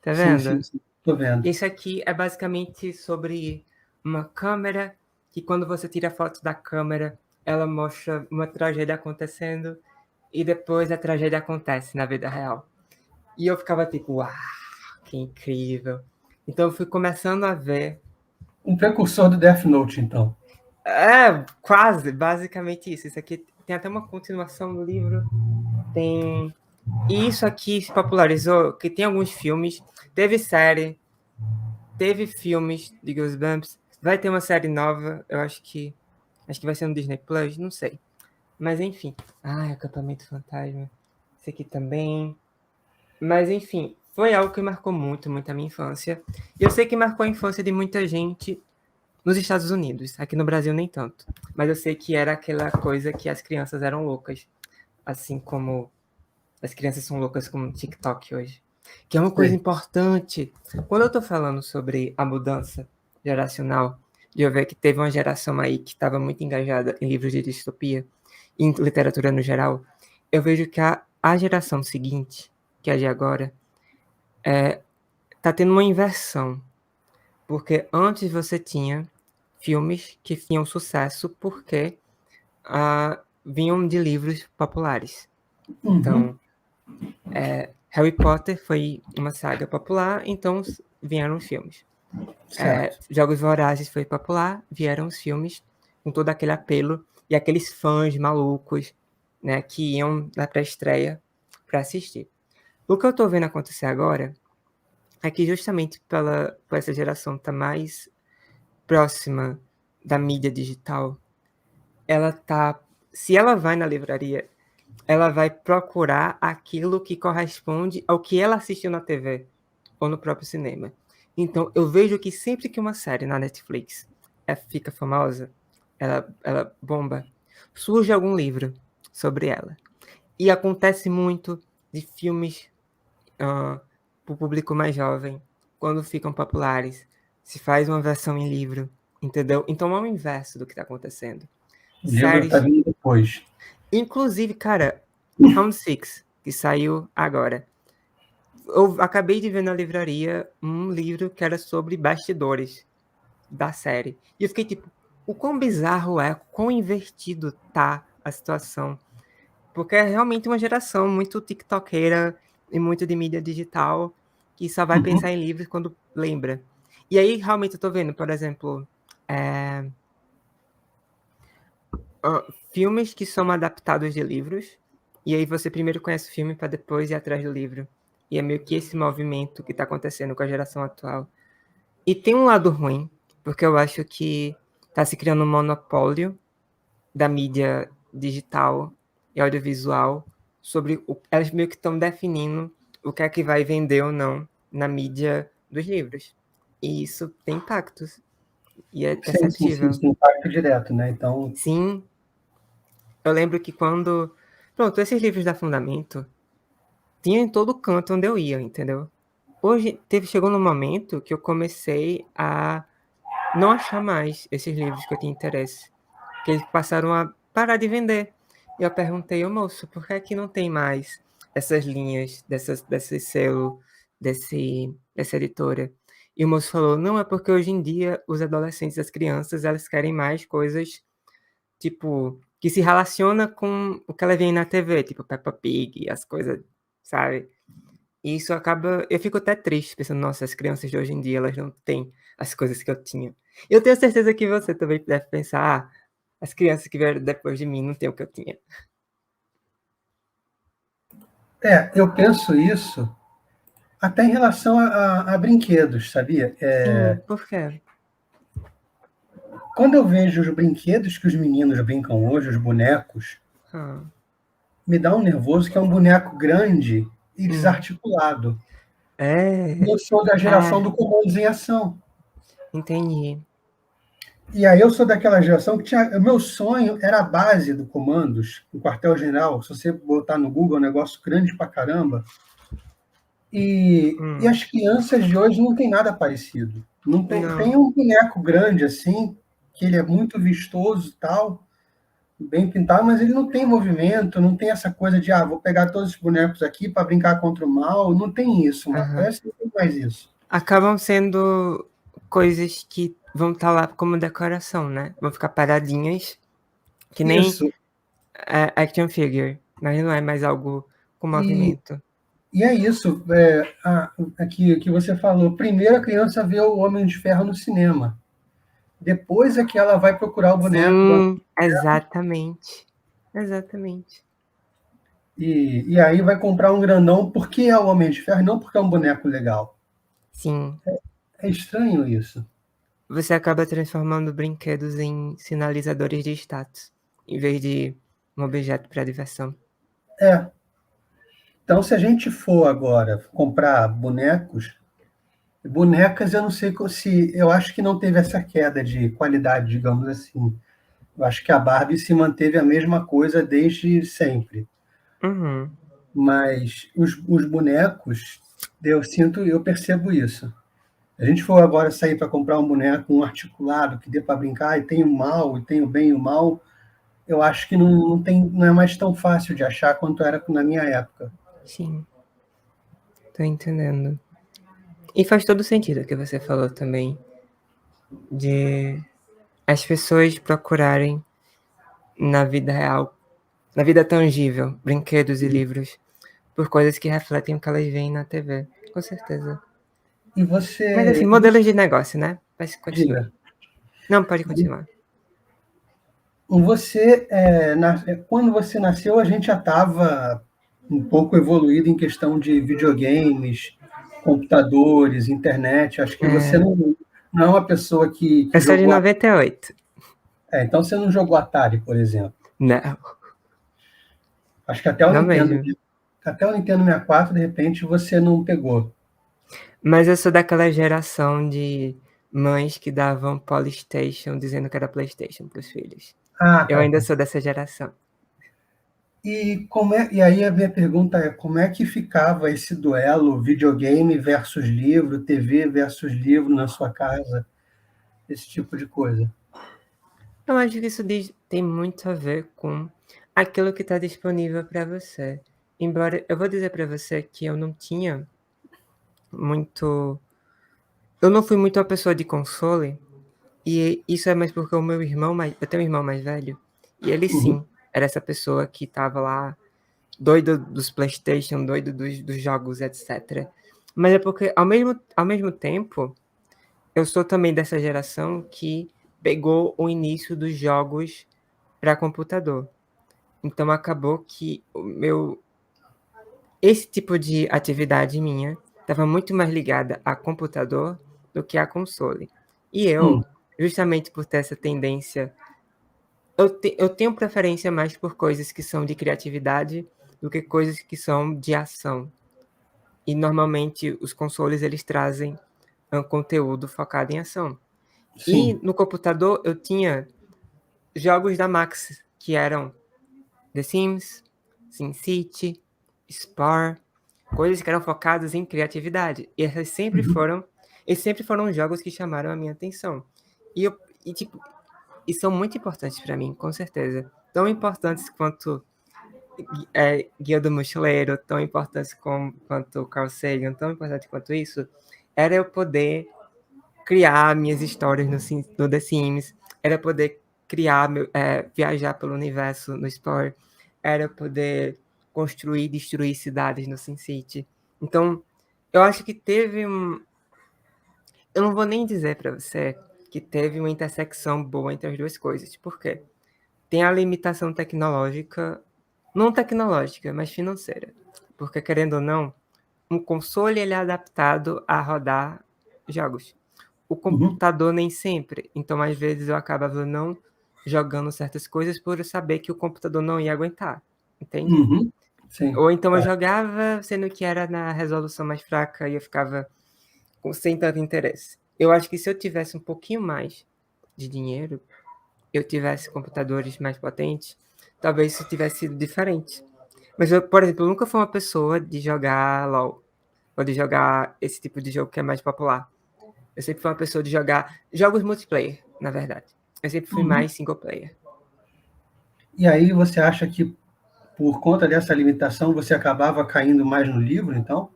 Tá sim, sim, vendo? sim. Tô vendo. Isso aqui é basicamente sobre uma câmera que quando você tira fotos da câmera, ela mostra uma tragédia acontecendo e depois a tragédia acontece na vida real. E eu ficava tipo, uau, que incrível. Então eu fui começando a ver. Um precursor do Death Note, então. Quase, basicamente isso. Isso aqui tem até uma continuação do livro. Tem. E isso aqui se popularizou, que tem alguns filmes. Teve série, teve filmes de Goosebumps. Vai ter uma série nova, eu acho que. Acho que vai ser no Disney Plus, não sei. Mas enfim. Acampamento Fantasma. Esse aqui também. Mas enfim, foi algo que marcou muito, muito a minha infância. E eu sei que marcou a infância de muita gente nos Estados Unidos. Aqui no Brasil nem tanto. Mas eu sei que era aquela coisa que as crianças eram loucas. Assim como as crianças são loucas com o TikTok hoje. Que é uma coisa Sei. importante. Quando eu tô falando sobre a mudança geracional, de eu ver que teve uma geração aí que estava muito engajada em livros de distopia, em literatura no geral, eu vejo que a geração seguinte, que é a de agora, tá tendo uma inversão. Porque antes você tinha filmes que tinham sucesso porque vinham de livros populares. Então, Harry Potter foi uma saga popular, então vieram os filmes. Certo. Jogos Vorazes foi popular, vieram os filmes com todo aquele apelo e aqueles fãs malucos, né, que iam na pré-estreia para assistir. O que eu tô vendo acontecer agora é que justamente por essa geração estar mais próxima da mídia digital, ela tá, se ela vai na livraria, ela vai procurar aquilo que corresponde ao que ela assistiu na TV ou no próprio cinema. Então, eu vejo que sempre que uma série na Netflix fica famosa, ela bomba, surge algum livro sobre ela. E acontece muito de filmes para o público mais jovem, quando ficam populares, se faz uma versão em livro, entendeu? Então é o inverso do que está acontecendo. O livro está Séries, vindo depois. inclusive, cara, Round Six, que saiu agora. Eu acabei de ver na livraria um livro que era sobre bastidores da série. E eu fiquei tipo, o quão bizarro é, o quão invertido tá a situação. Porque é realmente uma geração muito tiktokeira e muito de mídia digital que só vai pensar em livros quando lembra. E aí, realmente, eu tô vendo, por exemplo, filmes que são adaptados de livros, e aí você primeiro conhece o filme para depois ir atrás do livro. E é meio que esse movimento que tá acontecendo com a geração atual. E tem um lado ruim, porque eu acho que tá se criando um monopólio da mídia digital e audiovisual sobre elas meio que estão definindo o que é que vai vender ou não na mídia dos livros. E isso tem impactos. e é Sim, sim, sim, perceptível. isso tem impacto direto, né? Então, Sim, eu lembro que quando... Pronto, esses livros da Fundamento tinham em todo canto onde eu ia, entendeu? Chegou num momento que eu comecei a não achar mais esses livros que eu tinha interesse, que eles passaram a parar de vender. E eu perguntei, ô moço, por que é que não tem mais essas linhas desse selo, dessa editora? E o moço falou, não, é porque hoje em dia os adolescentes, as crianças, elas querem mais coisas, tipo, que se relaciona com o que ela vê na TV, tipo Peppa Pig, as coisas, sabe? E isso acaba... Eu fico até triste, pensando, nossa, as crianças de hoje em dia, elas não têm as coisas que eu tinha. Eu tenho certeza que você também deve pensar, ah, as crianças que vieram depois de mim não têm o que eu tinha. eu penso isso até em relação a brinquedos, sabia? Sim, por quê? Quando eu vejo os brinquedos que os meninos brincam hoje, os bonecos, Ah, me dá um nervoso que é um boneco grande e hum. desarticulado. E É, eu sou da geração ah, do comandos em ação. entendi. E aí eu sou daquela geração que tinha. O meu sonho era a base do comandos, o quartel-general. Se você botar no Google, é um negócio grande pra caramba. E Hum, as crianças de hoje não tem nada parecido. Não tem não, um boneco grande assim, que ele é muito vistoso e tal, bem pintado, mas ele não tem movimento, não tem essa coisa de, vou pegar todos os bonecos aqui para brincar contra o mal. Não tem isso, mas aham. parece que não tem mais isso. Acabam sendo coisas que vão estar lá como decoração, né? Vão ficar paradinhas, que nem Isso. action figure, mas não é mais algo com E, movimento. e é isso, aqui que você falou. Primeiro a criança vê o Homem de Ferro no cinema. Depois é que ela vai procurar o boneco do Homem Sim, exatamente. Exatamente. e aí vai comprar um grandão porque é o Homem de Ferro, não porque é um boneco legal. Sim. É estranho isso. Você acaba transformando brinquedos em sinalizadores de status, em vez de um objeto para diversão. É. Então, se a gente for agora comprar bonecas, eu não sei se. Eu acho que não teve essa queda de qualidade, digamos assim. Eu acho que a Barbie se manteve a mesma coisa desde sempre. Uhum. Mas os bonecos, eu percebo isso. A gente for agora sair para comprar um boneco, um articulado, que dê para brincar, e tem o mal, e tem o bem e o mal, eu acho que não é mais tão fácil de achar quanto era na minha época. Sim, tô entendendo. E faz todo sentido o que você falou também, de as pessoas procurarem na vida real, na vida tangível, brinquedos e livros, por coisas que refletem o que elas veem na TV. Com certeza. E Mas assim, você, modelos de negócio, né? Mas continue. diga, Não, pode continuar. quando você nasceu, a gente já estava um pouco evoluído em questão de videogames, computadores, internet. Acho que você É, não é uma pessoa que eu sou de jogou. 98. Então você não jogou Atari, por exemplo. Não, Acho que não mesmo. até o Nintendo 64, de repente, você não pegou. Mas eu sou daquela geração de mães que davam Polystation dizendo que era PlayStation para os filhos. Ah, Eu tá, ainda tá. sou dessa geração. E aí a minha pergunta é, como é que ficava esse duelo videogame versus livro, TV versus livro na sua casa, esse tipo de coisa? Eu acho que isso tem muito a ver com aquilo que está disponível para você. Embora eu vou dizer para você que eu não tinha muito. Eu não fui muito uma pessoa de console, e isso é mais porque o meu irmão mais. Eu tenho um irmão mais velho, e ele Uhum. sim era essa pessoa que tava lá, doido dos PlayStation, doido dos jogos, etc. Mas é porque, ao mesmo tempo, eu sou também dessa geração que pegou o início dos jogos para computador. Então acabou que esse tipo de atividade minha estava muito mais ligada a computador do que a console. E Hum. eu, justamente por ter essa tendência, eu tenho preferência mais por coisas que são de criatividade do que coisas que são de ação. E normalmente os consoles eles trazem um conteúdo focado em ação. E Sim. no computador eu tinha jogos da Max, que eram The Sims, SimCity, Spore, coisas que eram focadas em criatividade. E esses sempre foram jogos que chamaram a minha atenção. Tipo, e são muito importantes para mim, com certeza. Tão importantes quanto Guia do Mochileiro, tão importantes quanto Carl Sagan, tão importante quanto isso, era eu poder criar minhas histórias no The Sims, era poder viajar pelo universo no Spore, era poder construir e destruir cidades no SimCity. Então, eu acho que teve um... Eu não vou nem dizer para você que teve uma intersecção boa entre as duas coisas. Por quê? Tem a limitação tecnológica, não tecnológica, mas financeira. Porque, querendo ou não, um console ele é adaptado a rodar jogos. O Uhum. computador nem sempre. Então, às vezes, eu acabava não jogando certas coisas por eu saber que o computador não ia aguentar. Entende? Uhum. Sim. Ou então eu Tá. jogava sendo que era na resolução mais fraca e eu ficava sem tanto interesse. Eu acho que se eu tivesse um pouquinho mais de dinheiro, eu tivesse computadores mais potentes, talvez isso tivesse sido diferente. Mas eu, por exemplo, eu nunca fui uma pessoa de jogar LoL, ou de jogar esse tipo de jogo que é mais popular. Eu sempre fui uma pessoa de jogar jogos multiplayer, na verdade. Eu sempre fui Uhum. mais single player. E aí você acha que por conta dessa limitação você acabava caindo mais no livro, então?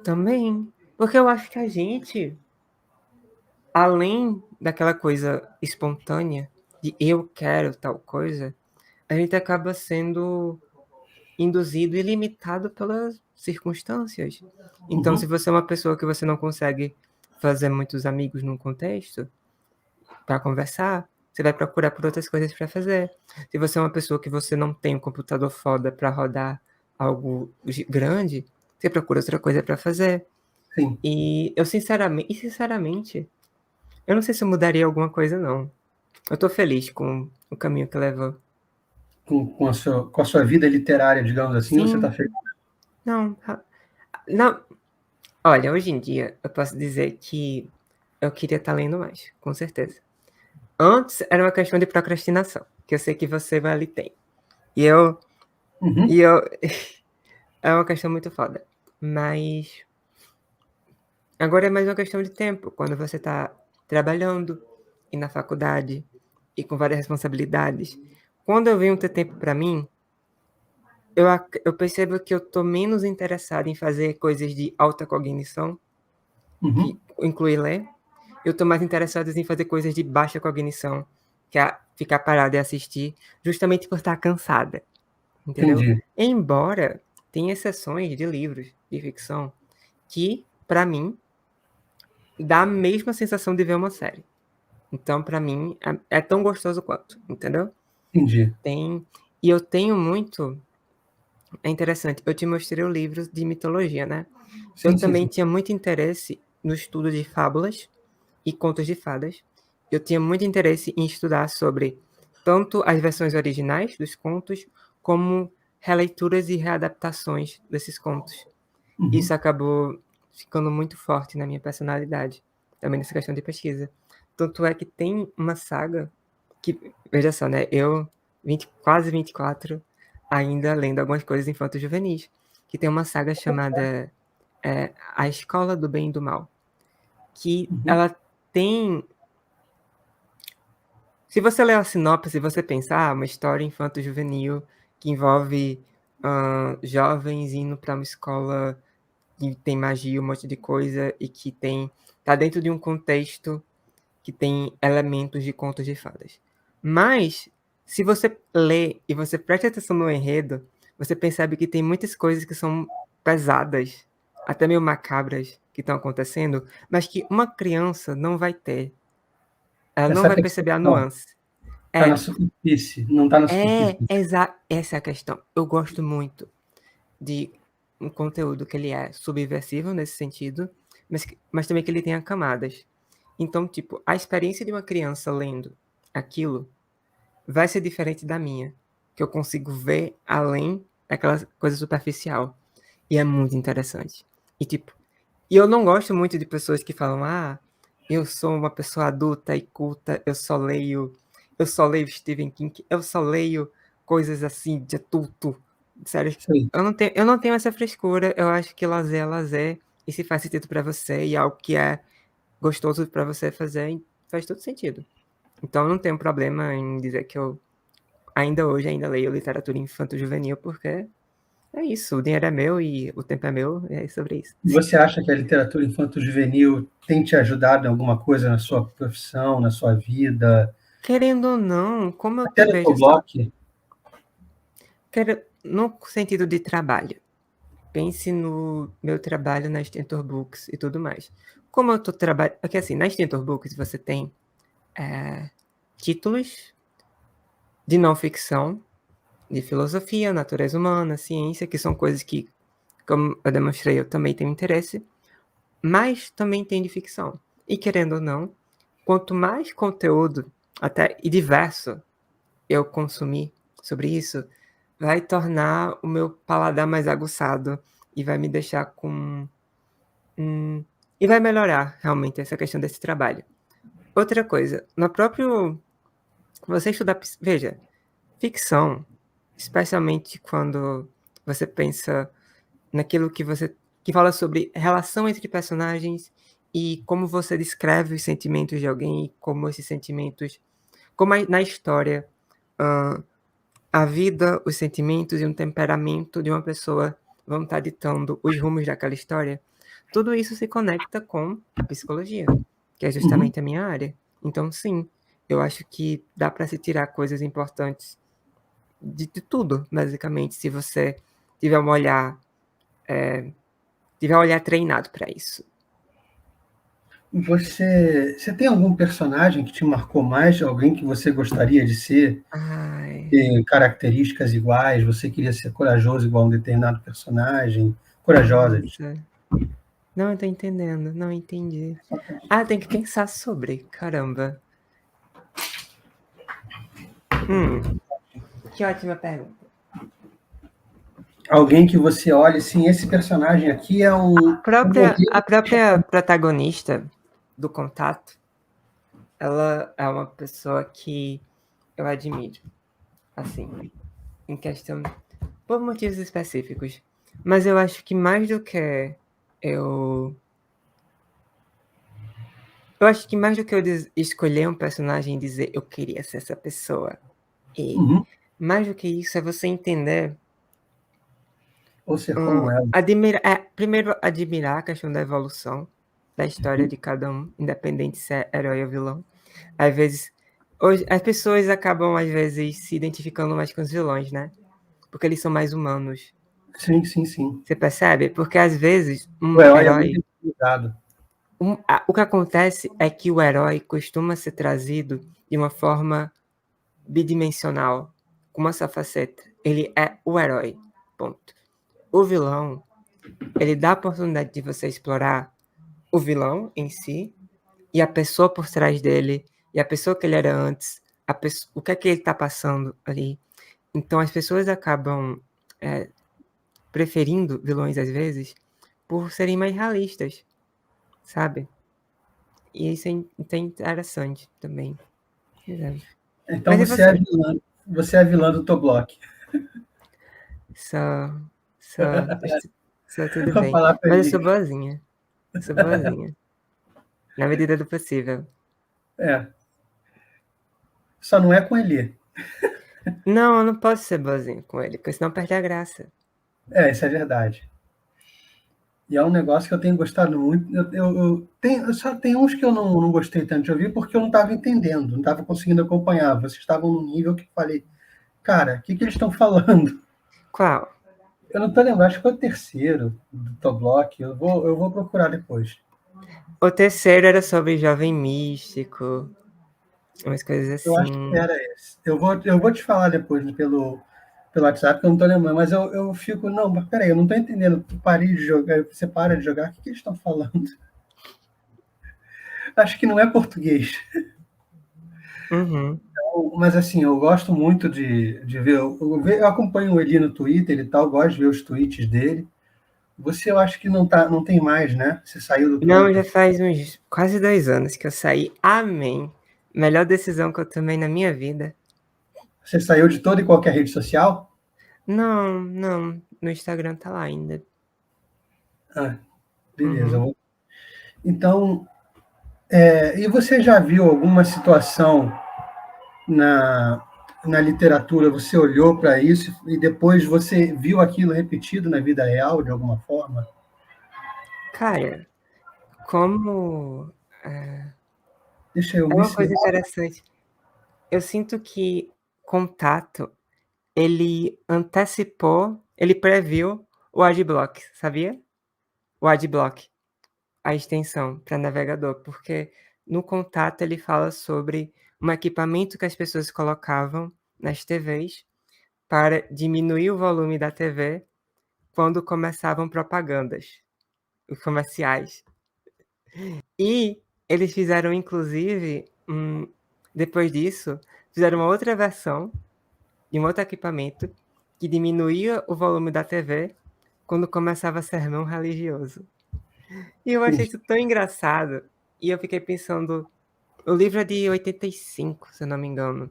Também. Porque eu acho que a gente, além daquela coisa espontânea de eu quero tal coisa, a gente acaba sendo induzido e limitado pelas circunstâncias. Então, se Uhum. você é uma pessoa que você não consegue fazer muitos amigos num contexto para conversar, você vai procurar por outras coisas para fazer. Se você é uma pessoa que você não tem um computador foda para rodar algo grande, você procura outra coisa para fazer. Sim. E eu sinceramente, eu não sei se eu mudaria alguma coisa não. Eu tô feliz com o caminho que levou. Com a sua vida literária, digamos assim, você está Sim, feliz? não, não, olha, hoje em dia eu posso dizer que eu queria estar lendo mais, com certeza. Antes era uma questão de procrastinação, que eu sei que você ali tem. E eu, Uhum. e eu, é uma questão muito foda. Mas agora é mais uma questão de tempo, quando você tá trabalhando e na faculdade e com várias responsabilidades. Quando eu venho ter tempo para mim, eu percebo que eu tô menos interessado em fazer coisas de alta cognição, que Uhum. inclui ler. Eu tô mais interessado em fazer coisas de baixa cognição, que é ficar parado e assistir, justamente por estar cansada, entendeu? Entendi. Embora tenha exceções de livros de ficção que, para mim, dá a mesma sensação de ver uma série. Então, para mim, é tão gostoso quanto, entendeu? Entendi. Tem. E eu tenho muito. É interessante, eu te mostrei o livro de mitologia, né? Eu Sim, sim, também sim. tinha muito interesse no estudo de fábulas e contos de fadas. Eu tinha muito interesse em estudar sobre tanto as versões originais dos contos, como releituras e readaptações desses contos. Isso Uhum. acabou ficando muito forte na minha personalidade, também nessa questão de pesquisa. Tanto é que tem uma saga que, veja só, né? Eu, quase 24, ainda lendo algumas coisas infanto-juvenis, que tem uma saga chamada A Escola do Bem e do Mal, que Uhum. ela tem... Se você ler a sinopse e você pensar, uma história infanto-juvenil que envolve jovens indo para uma escola que tem magia, um monte de coisa, e que tá dentro de um contexto que tem elementos de contos de fadas. Mas, se você lê e você presta atenção no enredo, você percebe que tem muitas coisas que são pesadas, até meio macabras, que estão acontecendo, mas que uma criança não vai ter. Ela não Essa vai perceber a percepção nuance. está na É, superfície, não está na superfície. essa é a questão. Eu gosto muito de um conteúdo que ele é subversivo nesse sentido, mas também que ele tenha camadas. Então, tipo, a experiência de uma criança lendo aquilo vai ser diferente da minha, que eu consigo ver além daquela coisa superficial. E é muito interessante. E tipo, e eu não gosto muito de pessoas que falam, eu sou uma pessoa adulta e culta, eu só leio Stephen King, eu só leio coisas assim de adulto. Sério, Sim. eu não tenho essa frescura, eu acho que lazer é lazer, e se faz sentido pra você e é algo que é gostoso pra você fazer, faz todo sentido. Então eu não tenho problema em dizer que eu ainda hoje ainda leio literatura infanto-juvenil, porque é isso, o dinheiro é meu e o tempo é meu, e é sobre isso. Você acha que a literatura infanto-juvenil tem te ajudado em alguma coisa na sua profissão, na sua vida? Querendo ou não, como eu Até no veja só, Toblock? no sentido de trabalho, pense no meu trabalho na Stentor Books e tudo mais. Como eu tô trabalhando, porque assim, na Stentor Books você tem títulos de não ficção, de filosofia, natureza humana, ciência, que são coisas que, como eu demonstrei, eu também tenho interesse, mas também tem de ficção. E querendo ou não, quanto mais conteúdo, até e diverso, eu consumir sobre isso, vai tornar o meu paladar mais aguçado e vai me deixar com. E vai melhorar realmente essa questão desse trabalho. Outra coisa, no próprio. Você estudar. Veja, ficção, especialmente quando você pensa naquilo que você. Que fala sobre relação entre personagens e como você descreve os sentimentos de alguém, e como esses sentimentos. Como na história, a vida, os sentimentos e um temperamento de uma pessoa vão estar ditando os rumos daquela história. Tudo isso se conecta com a psicologia, que é Uhum. justamente a minha área. Então, sim, eu acho que dá para se tirar coisas importantes de tudo, basicamente, se você tiver um olhar, tiver um olhar treinado para isso. Você tem algum personagem que te marcou mais? Alguém que você gostaria de ser? Ai, Ter características iguais? Você queria ser corajoso igual a um determinado personagem? Corajosa, nossa. Não estou entendendo, não entendi. Ah, tem que pensar sobre, caramba. Que ótima pergunta. alguém que você olhe assim, esse personagem aqui é A um própria, modelo. a própria protagonista do Contato, ela é uma pessoa que eu admiro, assim, em questão, por motivos específicos. Mas eu acho que mais do que eu. Eu acho que mais do que eu escolher um personagem e dizer eu queria ser essa pessoa, e Uhum. mais do que isso é você entender. Ou ser como ela. Primeiro, admirar a questão da evolução da história de cada um, independente se é herói ou vilão. Às vezes, hoje, as pessoas acabam, às vezes, se identificando mais com os vilões, né? Porque eles são mais humanos. Sim, sim, sim. Você percebe? Porque, às vezes, O um herói é muito herói. intimidado. O que acontece é que o herói costuma ser trazido de uma forma bidimensional, com uma só faceta. Ele é o herói. Ponto. O vilão, ele dá a oportunidade de você explorar o vilão em si e a pessoa por trás dele e a pessoa que ele era antes, o que é que ele está passando ali. Então as pessoas acabam preferindo vilões às vezes por serem mais realistas, sabe? E isso é interessante também. É. Então Mas e você é a você? vilã, você é a vilã do Toblock. Só, só, só tudo Vou bem. falar para Mas eu ele. sou boazinha. Eu sou boazinha. Na medida do possível. É, só não é com ele. Não, eu não posso ser boazinha com ele, porque senão perde a graça. É, isso é verdade. E é um negócio que eu tenho gostado muito. Eu só tem uns que eu não gostei tanto de ouvir porque eu não estava entendendo, não estava conseguindo acompanhar. Vocês estavam num nível que eu falei, cara, o que, que eles estão falando? Qual? Eu não estou lembrando, acho que foi o terceiro do Toblock. Eu vou procurar depois. O terceiro era sobre jovem místico, umas coisas Eu acho que assim. era esse. Eu vou te falar depois pelo WhatsApp, que eu não estou lembrando, mas eu fico, não, mas peraí, eu não estou entendendo. Eu parei de jogar, você para de jogar, o que, que eles estão falando? Acho que não é português. Uhum. Mas assim, eu gosto muito de ver. Eu acompanho ele no Twitter e tal, gosto de ver os tweets dele. Você, eu acho que não tem mais, né? Você saiu do Não, já Twitter. faz uns quase 2 anos que eu saí. Amém. Melhor decisão que eu tomei na minha vida. Você saiu de toda e qualquer rede social? Não, não, no Instagram tá lá ainda. Ah, beleza. Uhum. Então, e você já viu alguma situação na, na literatura, você olhou para isso e depois você viu aquilo repetido na vida real, de alguma forma? Cara, como Deixa eu é me uma coisa situar. interessante. Eu sinto que contato, ele previu o adblock, sabia? O adblock, a extensão para navegador, porque no contato ele fala sobre um equipamento que as pessoas colocavam nas TVs para diminuir o volume da TV quando começavam propagandas, os comerciais. E eles fizeram inclusive, depois disso, fizeram uma outra versão de um outro equipamento que diminuía o volume da TV quando começava sermão religioso. E eu achei isso tão engraçado, e eu fiquei pensando, o livro é de 85, se eu não me engano.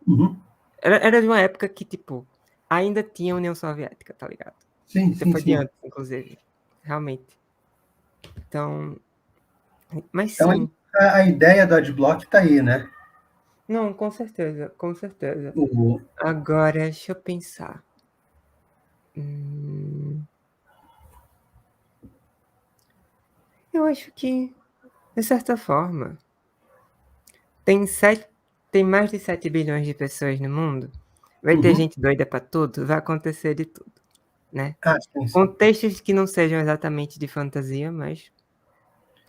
Uhum. Era de uma época que, tipo, ainda tinha União Soviética, tá ligado? Sim, Isso sim, foi de sim. antes, inclusive, realmente. Então, mas Então, sim. a ideia do adblock está aí, né? Não, com certeza, com certeza. O, Agora, deixa eu pensar. Hum, eu acho que, de certa forma, tem sete, tem mais de 7 bilhões de pessoas no mundo. Vai ter uhum. gente doida pra tudo, vai acontecer de tudo, né? Ah, sim, sim. Contextos que não sejam exatamente de fantasia, mas,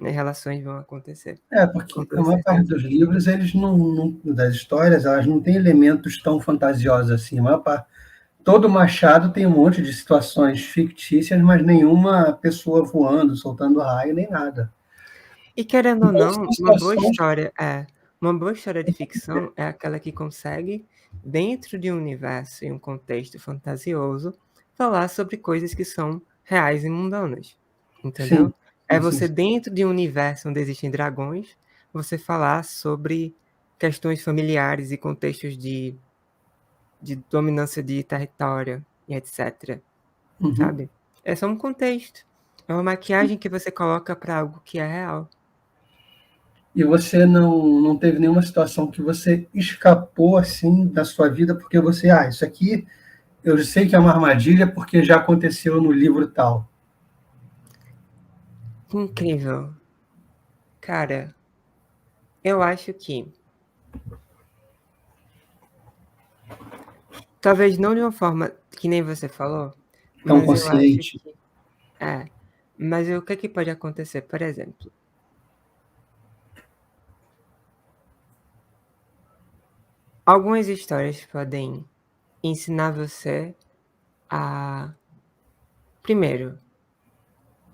né, relações vão acontecer, com Porque a toda maior parte certeza. dos livros, eles das histórias, elas não têm elementos tão fantasiosos assim. A maior parte, todo Machado tem um monte de situações fictícias, mas nenhuma pessoa voando, soltando raio, nem nada. E querendo ou Então, não, são situações. uma boa história de ficção é aquela que consegue, dentro de um universo e um contexto fantasioso, falar sobre coisas que são reais e mundanas, Sim, entendeu? É sim, sim, você sim. dentro de um universo onde existem dragões, você falar sobre questões familiares e contextos de dominância de território e etc, Uhum. sabe? É só um contexto, é uma maquiagem que você coloca para algo que é real. E você não teve nenhuma situação que você escapou assim da sua vida porque você, isso aqui eu sei que é uma armadilha porque já aconteceu no livro tal. Incrível. Cara, eu acho que talvez não de uma forma que nem você falou, Tão mas eu acho consciente. que é. Mas o que é que pode acontecer? Por exemplo, algumas histórias podem ensinar você a, primeiro,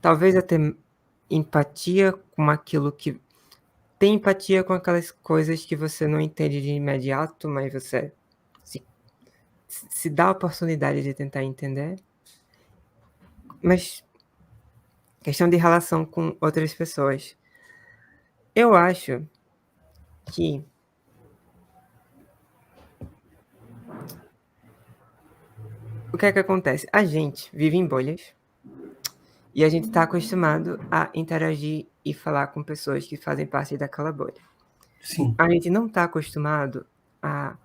talvez a ter empatia com aquilo que tem empatia com aquelas coisas que você não entende de imediato, mas você se, se dá a oportunidade de tentar entender. Mas questão de relação com outras pessoas. Eu acho que o que é que acontece? A gente vive em bolhas e a gente está acostumado a interagir e falar com pessoas que fazem parte daquela bolha. Sim. A gente não está acostumado a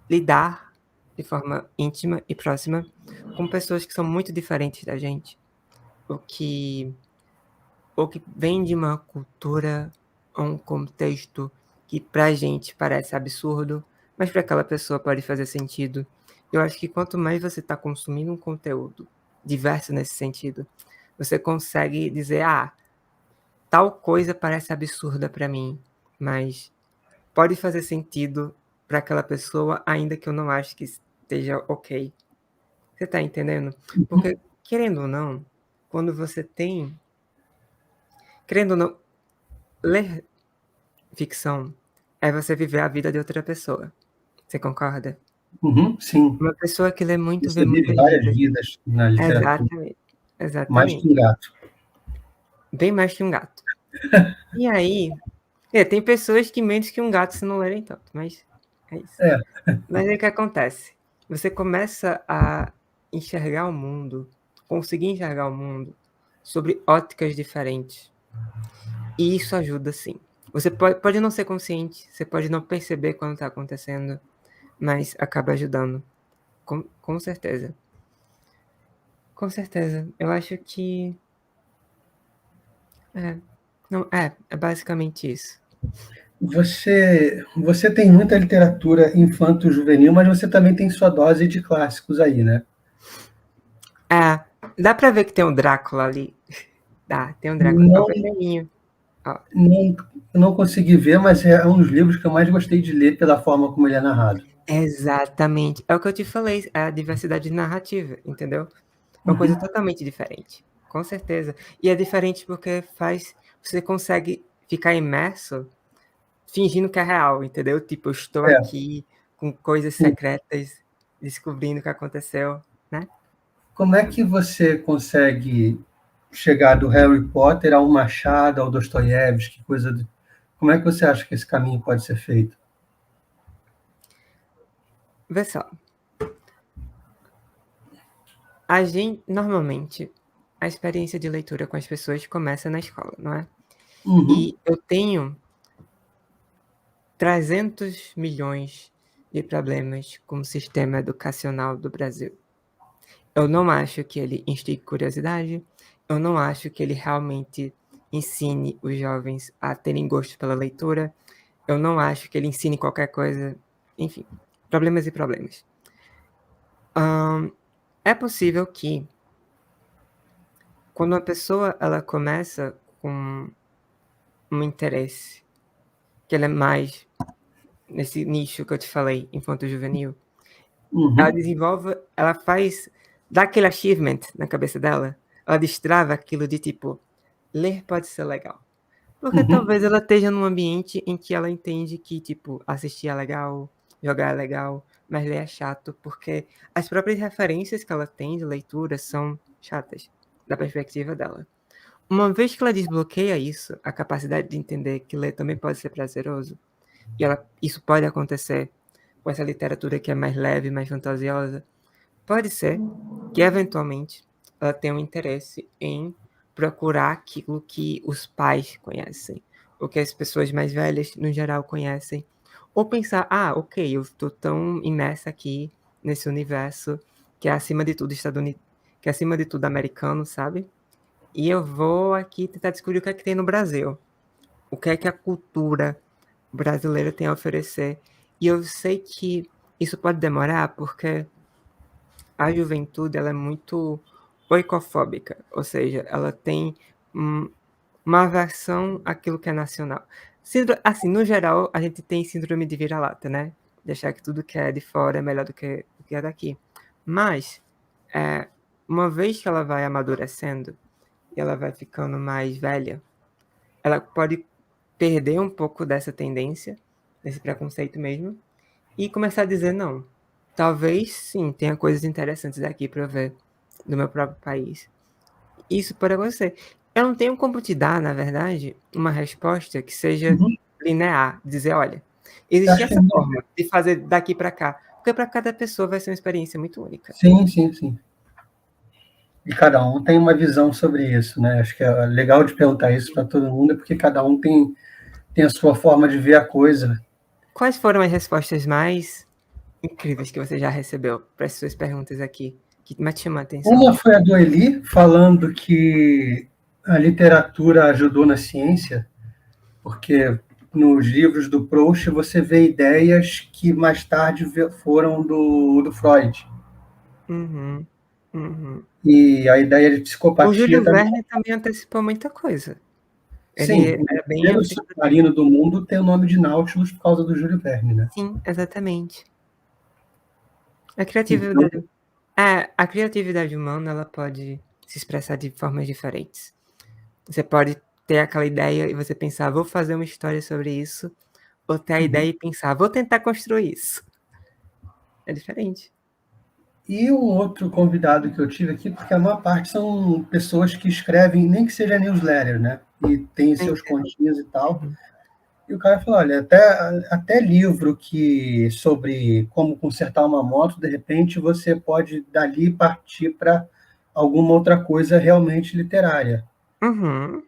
lidar de forma íntima e próxima com pessoas que são muito diferentes da gente, o que, ou que vem de uma cultura ou um contexto que pra gente parece absurdo, mas para aquela pessoa pode fazer sentido. Eu acho que quanto mais você está consumindo um conteúdo diverso nesse sentido, você consegue dizer, tal coisa parece absurda para mim, mas pode fazer sentido para aquela pessoa, ainda que eu não ache que esteja ok. Você tá entendendo? Uhum. Porque, querendo ou não, quando você tem, querendo ou não, ler ficção é você viver a vida de outra pessoa. Você concorda? Uhum. Sim. Uma pessoa que lê muito, vê Você vive muitas várias vidas. vidas na literatura. Exatamente, Mais que Exatamente. um gato. Bem mais que um gato. E aí, tem pessoas que menos que um gato se não lerem tanto, mas é isso. É. Mas aí o que acontece? Você começa a enxergar o mundo, conseguir enxergar o mundo sobre óticas diferentes. E isso ajuda sim. Você pode não ser consciente, você pode não perceber quando está acontecendo, mas acaba ajudando. Com certeza. Com certeza. Eu acho que. Não, é basicamente isso. Você tem muita literatura infanto-juvenil, mas você também tem sua dose de clássicos aí, né? Dá pra ver que tem um Drácula ali. Dá, tem um Drácula. Ó, o Não, vermelhinho. Ó. não, não consegui ver, mas é um dos livros que eu mais gostei de ler pela forma como ele é narrado. Exatamente. É o que eu te falei, é a diversidade narrativa, entendeu? É uma coisa Uhum. totalmente diferente. Com certeza. E é diferente porque você consegue ficar imerso fingindo que é real, entendeu? Tipo, eu estou É, aqui com coisas sim. secretas, descobrindo o que aconteceu, né? Como é que você consegue chegar do Harry Potter ao Machado, ao Dostoiévski, coisa do... Como é que você acha que esse caminho pode ser feito? Vê só. A gente, normalmente, a experiência de leitura com as pessoas começa na escola, não é? Uhum, E eu tenho 300 milhões de problemas com o sistema educacional do Brasil. Eu não acho que ele instigue curiosidade, eu não acho que ele realmente ensine os jovens a terem gosto pela leitura, eu não acho que ele ensine qualquer coisa, enfim, problemas e problemas. É possível que, quando uma pessoa ela começa com um interesse, que ela é mais nesse nicho que eu te falei, infanto-juvenil, ela uhum, desenvolve, ela faz, dá aquele achievement na cabeça dela, ela destrava aquilo de tipo, ler pode ser legal. Porque uhum. talvez ela esteja num ambiente em que ela entende que, tipo, assistir é legal, jogar é legal, mas ler é chato, porque as próprias referências que ela tem de leitura são chatas, da perspectiva dela. Uma vez que ela desbloqueia isso, a capacidade de entender que ler também pode ser prazeroso, e isso pode acontecer com essa literatura que é mais leve, mais fantasiosa, pode ser que, eventualmente, ela tenha um interesse em procurar aquilo que os pais conhecem, ou que as pessoas mais velhas, no geral, conhecem, ou pensar, ok, eu estou tão imersa aqui nesse universo que é acima de tudo que é acima de tudo americano, sabe? E eu vou aqui tentar descobrir o que é que tem no Brasil, o que é que a cultura brasileira tem a oferecer. E eu sei que isso pode demorar porque a juventude ela é muito oicofóbica, ou seja, ela tem uma aversão àquilo que é nacional. Assim, no geral, a gente tem síndrome de vira-lata, né? De achar que tudo que é de fora é melhor do que é daqui. Mas, uma vez que ela vai amadurecendo e ela vai ficando mais velha, ela pode perder um pouco dessa tendência, desse preconceito mesmo, e começar a dizer não. Talvez sim, tenha coisas interessantes aqui para eu ver do meu próprio país. Isso pode acontecer. Eu não tenho como te dar, na verdade, uma resposta que seja Uhum. linear, dizer, olha, Eu existe acho que essa forma de fazer daqui para cá, porque para cada pessoa vai ser uma experiência muito única. sim, sim, sim. E cada um tem uma visão sobre isso, né? Acho que é legal de perguntar isso para todo mundo, é porque cada um tem a sua forma de ver a coisa. Quais foram as respostas mais incríveis que você já recebeu para as suas perguntas aqui, que mais te chamou a atenção? Uma foi a do Eli, falando que a literatura ajudou na ciência, porque nos livros do Proust você vê ideias que mais tarde foram do Freud. Uhum, uhum. E a ideia de O psicopatia Júlio também. Verne também antecipou muita coisa. Sim, Ele o era bem à primeiro frente do tempo. submarino do mundo tem o nome de Nautilus por causa do Júlio Verne, né? Sim, exatamente. Então, A criatividade humana, ela pode se expressar de formas diferentes. Você pode ter aquela ideia e você pensar, vou fazer uma história sobre isso, ou ter a uhum. ideia e pensar, vou tentar construir isso. É diferente. E um outro convidado que eu tive aqui, porque a maior parte são pessoas que escrevem, nem que seja newsletter, né? E tem seus continhos e tal. Uhum. E o cara falou, olha, até livro que sobre como consertar uma moto, de repente você pode dali partir para alguma outra coisa realmente literária. Uhum.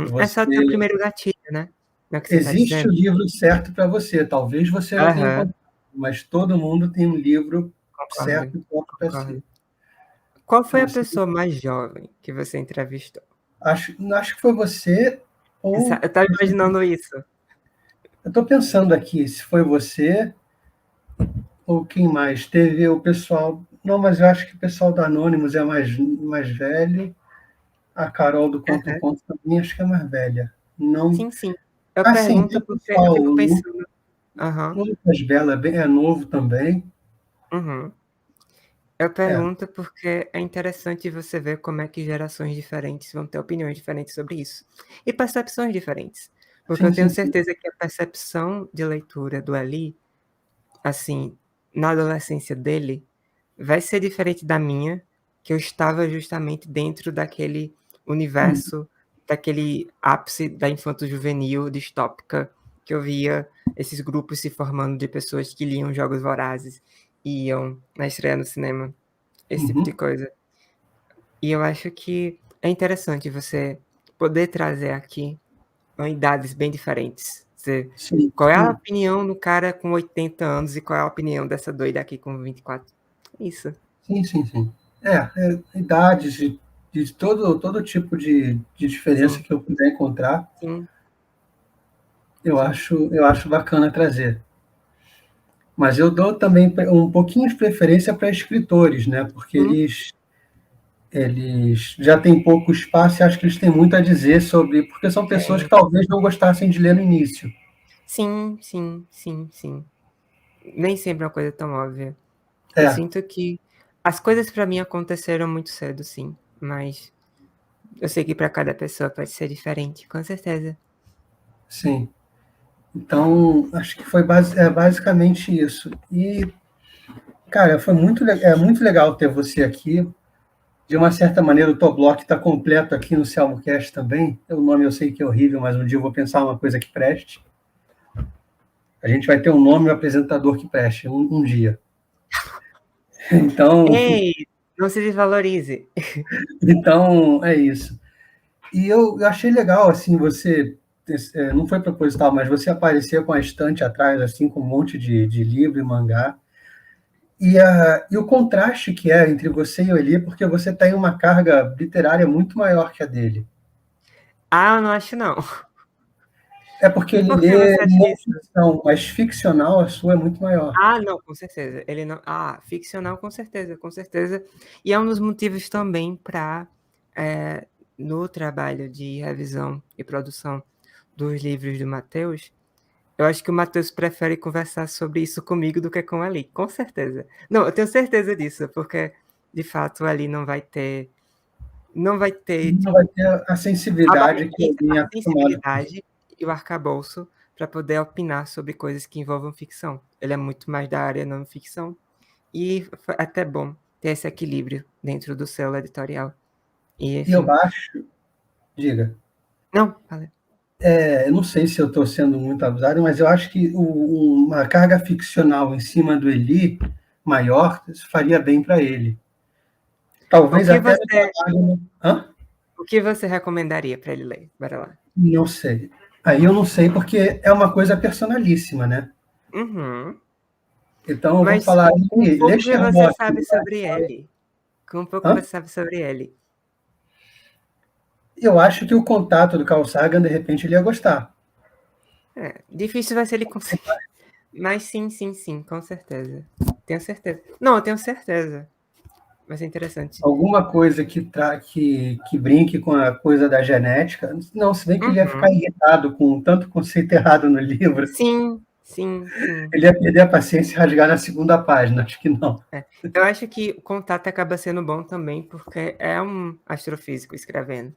E Uhum. É só ter o você primeiro gatilho, né? É o que você está existe o dizendo? livro certo para você. Talvez você não tenha Aham, encontrado, mas todo mundo tem um livro concordo, certo e próprio para si. concordo. Qual foi Então, a assim, pessoa mais jovem que você entrevistou? acho que foi você ou Eu estava imaginando isso. eu estou pensando aqui se foi você ou quem mais. Teve o pessoal. Não, mas eu acho que o pessoal da Anonymous é mais velho. A Carol do Contra o Aham. Conto também acho que é mais velha. Não. Sim, sim. Eu Ah, sim, tem pergunto o porque eu pessoal. fico O pensando. Aham. Lucas Bela é novo também. Uhum. Eu É, pergunto porque é interessante você ver como é que gerações diferentes vão ter opiniões diferentes sobre isso. E percepções diferentes. Porque eu sim, tenho sim, sim. certeza que a percepção de leitura do Ali, assim, na adolescência dele, vai ser diferente da minha, que eu estava justamente dentro daquele Hum, universo, daquele ápice da infanto-juvenil distópica, que eu via esses grupos se formando de pessoas que liam Jogos Vorazes e iam na estreia no cinema, esse tipo de uhum. coisa. E eu acho que é interessante você poder trazer aqui idades bem diferentes. Sim, Qual é a sim, opinião do cara com 80 anos e qual é a opinião dessa doida aqui com 24? Isso. sim, sim, sim. Idades de todo tipo de diferença Sim, que eu puder encontrar, sim, eu sim. acho, eu acho bacana trazer. Mas eu dou também um pouquinho de preferência para escritores, né? Porque Sim, eles já têm pouco espaço e acho que eles têm muito a dizer sobre. Porque são pessoas que tem. talvez não gostassem de ler no início. Sim, sim, sim, sim. Nem sempre é uma coisa tão óbvia. Eu É, sinto que as coisas pra mim aconteceram muito cedo, sim, mas eu sei que pra cada pessoa pode ser diferente, com certeza. sim. Então, acho que foi basicamente isso. E, cara, é muito legal ter você aqui. De uma certa maneira, o Toblock está completo aqui no Selmocast também. O nome eu sei que é horrível, mas um dia eu vou pensar uma coisa que preste. A gente vai ter um nome e um apresentador que preste um dia. Então, Ei, não se desvalorize. então é isso. E eu achei legal, assim, você. Não foi proposital, mas você aparecer com a estante atrás, assim, com um monte de livro e mangá. E o contraste que é entre você e o Eli, porque você tem uma carga literária muito maior que a dele. Ah, eu não acho não. É porque ele Por que lê você acha não isso? ficção, mas ficcional a sua é muito maior. Ah, não, com certeza. Ele não. Ah, ficcional, com certeza, com certeza. E é um dos motivos também para, no trabalho de revisão e produção dos livros do Matheus, eu acho que o Matheus prefere conversar sobre isso comigo do que com a Ali, com certeza. Não, eu tenho certeza disso, porque de fato ali não vai ter, Não vai tipo, ter a a sensibilidade que isso, a alguém é acostumado com isso. sensibilidade e o arcabouço para poder opinar sobre coisas que envolvam ficção. Ele é muito mais da área não ficção e foi até bom ter esse equilíbrio dentro do selo editorial. E E eu enfim. acho, diga, Não, fala. eu não sei se eu estou sendo muito abusado, mas eu acho que uma carga ficcional em cima do Eli maior faria bem para ele. O Talvez que até você, trabalho. Hã? o que você recomendaria para ele ler? Bora lá. Não sei. Aí eu não sei porque é uma coisa personalíssima, né? Uhum. Então eu vou Mas falar, com um lê pouco que você Sherlock. sabe sobre ele, com um pouco que Hã? você sabe sobre ele. Eu acho que o contato do Carl Sagan, de repente, ele ia gostar. Difícil vai ser ele conseguir. Mas sim, sim, sim, com certeza. Tenho certeza. Não, eu tenho certeza. Vai ser interessante. Alguma coisa que brinque com a coisa da genética. Não, se bem que ele ia ficar Uhum. irritado com tanto conceito errado no livro, Sim, sim, sim. ele ia perder a paciência e rasgar na segunda página. Acho que não. É. Eu acho que o contato acaba sendo bom também, porque é um astrofísico escrevendo.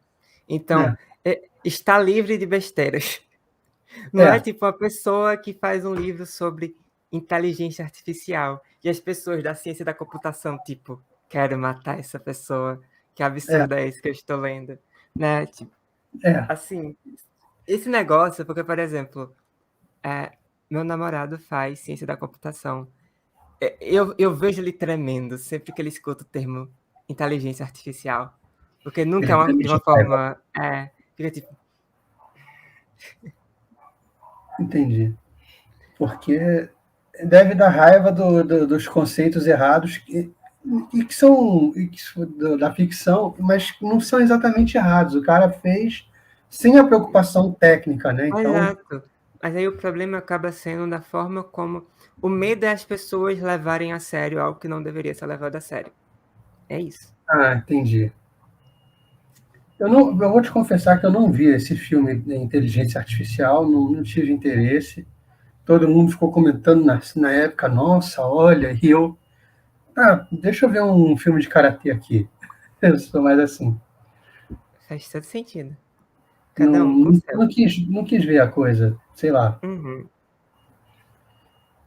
Então, É, está livre de besteiras. Não é é, tipo uma pessoa que faz um livro sobre inteligência artificial. E as pessoas da ciência da computação, tipo, quero matar essa pessoa, que absurdo é esse que eu estou lendo, né? Tipo, É. assim, esse negócio, porque, por exemplo, meu namorado faz ciência da computação. Eu vejo ele tremendo sempre que ele escuta o termo inteligência artificial. Porque nunca é Ele treme de de uma raiva. forma. Fica tipo. Entendi. Porque deve dar raiva dos conceitos errados que são da ficção, mas não são exatamente errados. O cara fez sem a preocupação técnica, né? Então, Exato. Mas aí o problema acaba sendo da forma como. O medo é as pessoas levarem a sério algo que não deveria ser levado a sério. É isso. entendi. Eu vou te confessar que eu não vi esse filme de inteligência artificial, não tive interesse. Todo mundo ficou comentando na época, nossa, olha, e eu, deixa eu ver um filme de karatê aqui. Eu sou mais assim. Faz todo sentido. Cada Não, um com o seu. não quis ver a coisa, sei lá. Uhum,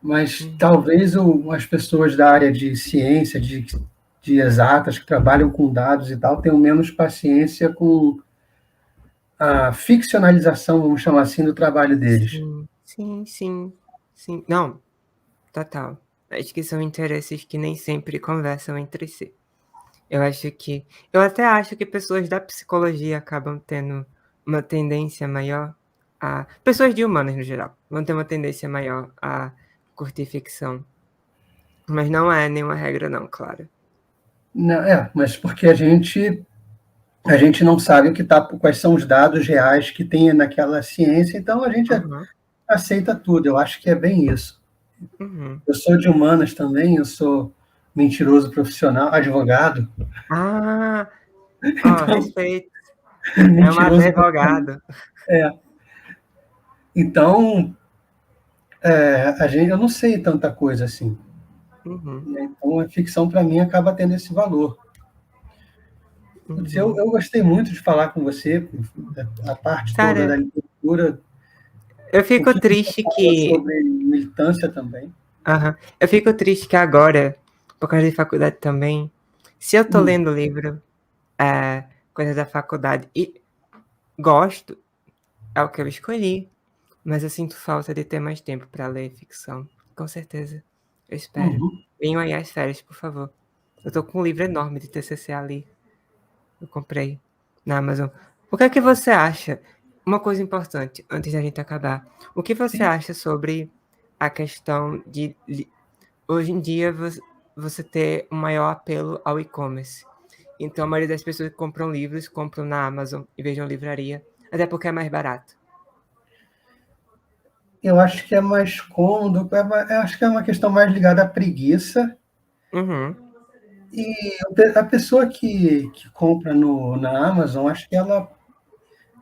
Mas uhum. talvez as pessoas da área de ciência, de exatas, que trabalham com dados e tal, tenham menos paciência com a ficcionalização, vamos chamar assim, do trabalho deles. Sim, sim, sim, sim. Não, total. Acho que são interesses que nem sempre conversam entre si. Eu acho que. Eu até acho que pessoas da psicologia acabam tendo uma tendência maior a. Pessoas de humanas, no geral, vão ter uma tendência maior a curtir ficção. Mas não é nenhuma regra, não, claro. Não, mas porque a gente não sabe quais são os dados reais que tem naquela ciência, então a gente Uhum, aceita tudo. Eu acho que é bem isso. uhum. Eu sou de humanas também, eu sou mentiroso profissional, advogado, Ah, ó, então respeito. É um mentiroso profissional. advogado. É, então eu não sei tanta coisa assim. Uhum, Né? Então a ficção para mim acaba tendo esse valor. Putz, uhum. eu gostei muito de falar com você, a parte toda da Cara, literatura, eu o fico que você triste fala que. sobre militância também. Aham. Eu fico triste que agora, por causa de faculdade também, se eu tô Hum, lendo livro, coisa da faculdade, e gosto, é o que eu escolhi, mas eu sinto falta de ter mais tempo para ler ficção. Com certeza. Eu espero. uhum. Venham aí as férias, por favor. Eu tô com um livro enorme de TCC ali. Eu comprei na Amazon. O que é que você acha? Uma coisa importante, antes da gente acabar. O que você Sim. acha sobre a questão de hoje em dia você ter um maior apelo ao e-commerce? Então a maioria das pessoas que compram livros compram na Amazon em vez de uma livraria, até porque é mais barato. Eu acho que é mais cômodo, eu acho que é uma questão mais ligada à preguiça. Uhum. E a pessoa que compra na Amazon, acho que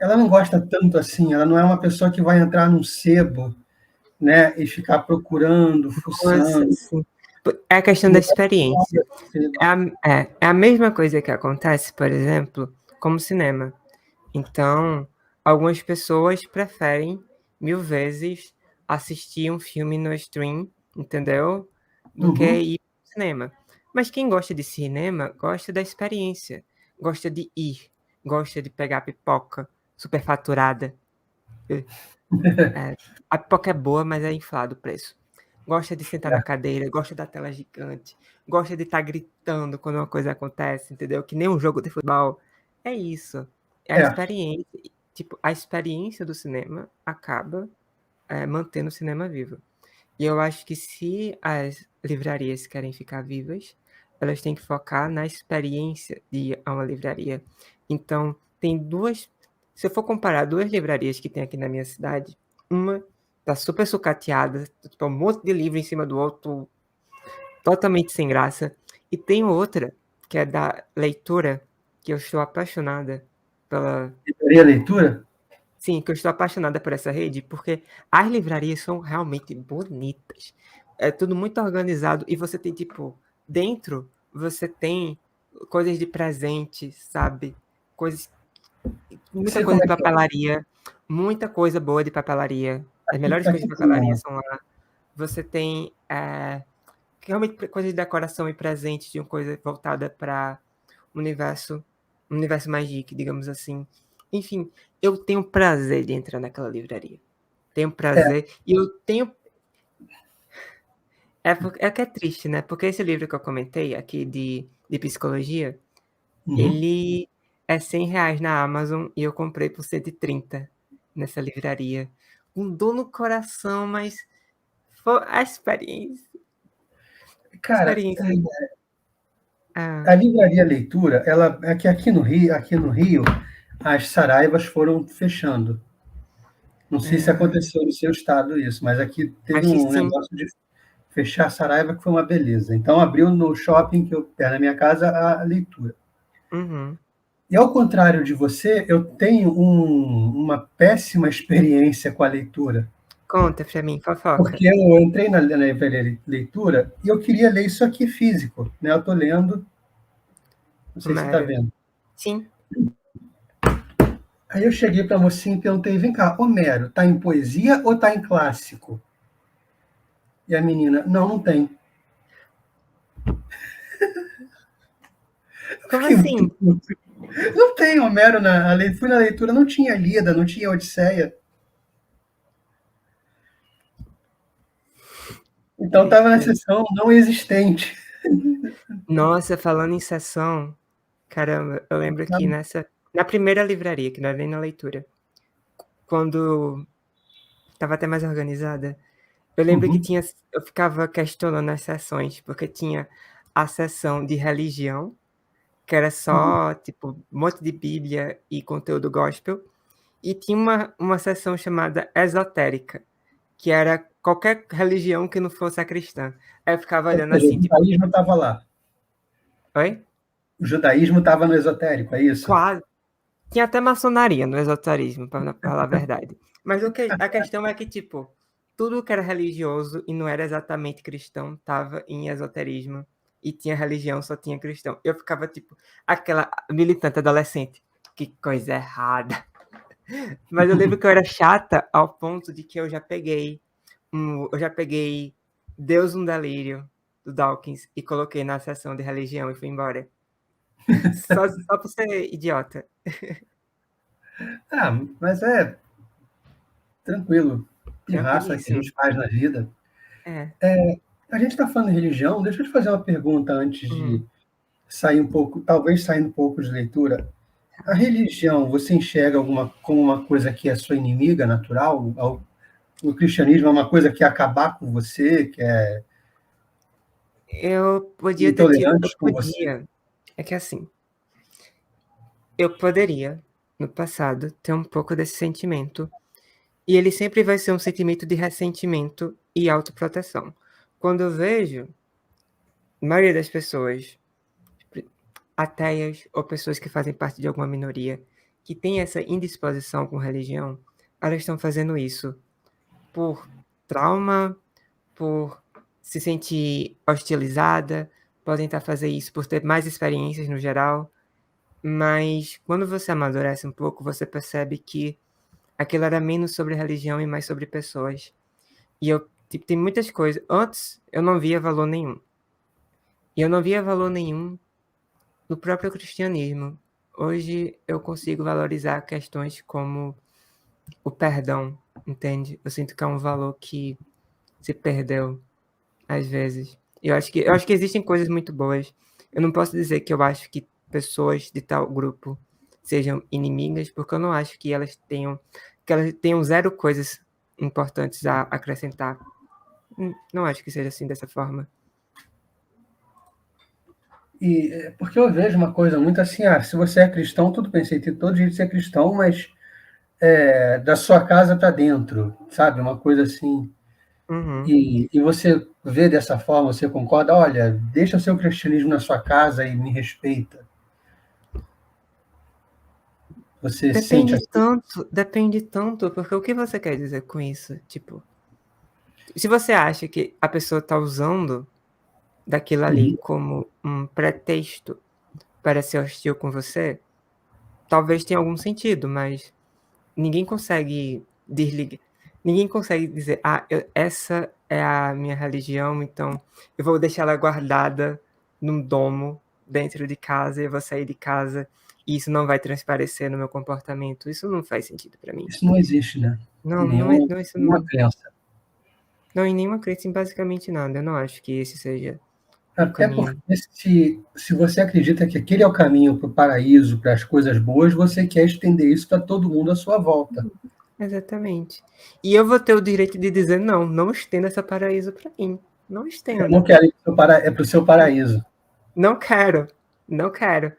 ela não gosta tanto assim, ela não é uma pessoa que vai entrar num sebo, né, e ficar procurando, Nossa, fuçando. sim. É a questão da experiência. É a mesma coisa que acontece, por exemplo, como cinema. Então, algumas pessoas preferem 1000 vezes assistir um filme no stream, entendeu? Do que Uhum. ir ao cinema. Mas quem gosta de cinema gosta da experiência, gosta de ir, gosta de pegar pipoca superfaturada. É, a pipoca é boa, mas é inflado o preço. Gosta de sentar na cadeira, gosta da tela gigante, gosta de estar gritando quando uma coisa acontece, entendeu? Que nem um jogo de futebol. É isso. É a É, experiência. Tipo, a experiência do cinema acaba mantendo o cinema vivo. E eu acho que se as livrarias querem ficar vivas, elas têm que focar na experiência de ir a uma livraria. Então, tem duas. Se eu for comparar duas livrarias que tem aqui na minha cidade, uma tá super sucateada, tipo, um monte de livro em cima do outro, totalmente sem graça. E tem outra, que é da leitura, que eu estou apaixonada pela. livraria leitura? Sim, que eu estou apaixonada por essa rede, porque as livrarias são realmente bonitas. É tudo muito organizado e você tem, tipo, dentro você tem coisas de presente, sabe? Coisas, muita Sei coisa como de é que é. papelaria, muita coisa boa de papelaria. As melhores coisas Aqui de tem papelaria uma. são lá. Você tem realmente coisa de decoração e presente, de uma coisa voltada para um universo mais geek, digamos assim. Enfim, eu tenho prazer de entrar naquela livraria. Tenho É, prazer. E eu tenho. É que é triste, né? Porque esse livro que eu comentei aqui de psicologia, uhum. ele é R$ 100 na Amazon e eu comprei por 130 nessa livraria. Com dor no coração, mas foi a experiência. Cara, Ah, a livraria Leitura, ela é que aqui no Rio, as saraivas foram fechando. Não sei se ah, aconteceu no seu estado isso, mas aqui teve acho que um sim. negócio de fechar a Saraiva que foi uma beleza. Então abriu no shopping que eu perto da minha casa a leitura. Uhum. E ao contrário de você, eu tenho uma péssima experiência com a leitura, Conta pra mim, fofoca. porque eu entrei na livraria leitura e eu queria ler isso aqui físico, né? Eu estou lendo, não sei se você está Homero. vendo. Sim. Aí eu cheguei para a mocinha e perguntei: vem cá, Homero, tá em poesia ou tá em clássico? E a menina: não, não tem. Eu Como fiquei muito assim? puto. Não tem Homero fui na leitura, não tinha Lida, não tinha Odisseia. Então estava na É. sessão não existente. Nossa, falando em sessão, caramba, eu lembro que na primeira livraria, que não era nem na leitura, quando estava até mais organizada, eu lembro que Uhum, tinha, eu ficava questionando as sessões, porque tinha a sessão de religião, que era uhum. só, tipo, um monte de Bíblia e conteúdo gospel, e tinha uma sessão chamada esotérica, que era qualquer religião que não fosse a cristã. Aí eu ficava Ou olhando seja, o assim, tipo, judaísmo estava lá. oi? O judaísmo estava no esotérico, é isso? Quase. Tinha até maçonaria no esoterismo, pra falar a verdade. Mas a questão é que, tipo, tudo que era religioso e não era exatamente cristão tava em esoterismo. E tinha religião, só tinha cristão. Eu ficava, tipo, aquela militante adolescente. Que coisa errada. Mas eu lembro que eu era chata ao ponto de que eu já peguei Deus um Delírio, do Dawkins, e coloquei na seção de religião e fui embora. Só por ser idiota. Ah, mas é tranquilo. Pirraça que a Tranquilíssimo. gente faz na vida. É. A gente está falando de religião, deixa eu te fazer uma pergunta antes de Uhum. sair um pouco, talvez saindo um pouco de leitura. A religião, você enxerga como uma coisa que é sua inimiga natural? O cristianismo é uma coisa que quer acabar com você, que é Eu podia ter tido. Eu intolerante com você? podia. É que assim, eu poderia, no passado, ter um pouco desse sentimento. E ele sempre vai ser um sentimento de ressentimento e autoproteção. Quando eu vejo a maioria das pessoas, ateias ou pessoas que fazem parte de alguma minoria, que tem essa indisposição com religião, elas estão fazendo isso por trauma, por se sentir hostilizada, podem estar fazendo isso por ter mais experiências no geral, mas quando você amadurece um pouco, você percebe que aquilo era menos sobre religião e mais sobre pessoas. E eu, tipo, tem muitas coisas. Antes, eu não via valor nenhum. E eu não via valor nenhum no próprio cristianismo. Hoje eu consigo valorizar questões como o perdão, entende? Eu sinto que é um valor que se perdeu às vezes. Eu acho que existem coisas muito boas. Eu não posso dizer que eu acho que pessoas de tal grupo sejam inimigas, porque eu não acho que elas tenham zero coisas importantes a acrescentar. Não acho que seja assim dessa forma. Porque eu vejo uma coisa muito assim, se você é cristão, tudo bem, você tem todo jeito de ser cristão, mas da sua casa para dentro, sabe? Uma coisa assim. Uhum. E você vê dessa forma, você concorda? Olha, deixa o seu cristianismo na sua casa e me respeita. Você sente assim? Depende tanto, porque o que você quer dizer com isso? Tipo, se você acha que a pessoa está usando daquilo ali Uhum. como um pretexto para ser hostil com você, talvez tenha algum sentido, mas ninguém consegue desligar. Ninguém consegue dizer, essa é a minha religião, então eu vou deixar ela guardada num domo dentro de casa e eu vou sair de casa e isso não vai transparecer no meu comportamento. Isso não faz sentido para mim. Isso não existe, né? Não, Nenhuma, isso nenhuma não. crença. Não, em nenhuma crença, em basicamente nada. Eu não acho que esse seja o Até porque caminho. se você acredita que aquele é o caminho para o paraíso, para as coisas boas, você quer estender isso para todo mundo à sua volta. Exatamente. E eu vou ter o direito de dizer, não, não estenda essa paraíso para mim. Não Eu não estenda. quero ir para o seu paraíso. Não quero. Não quero.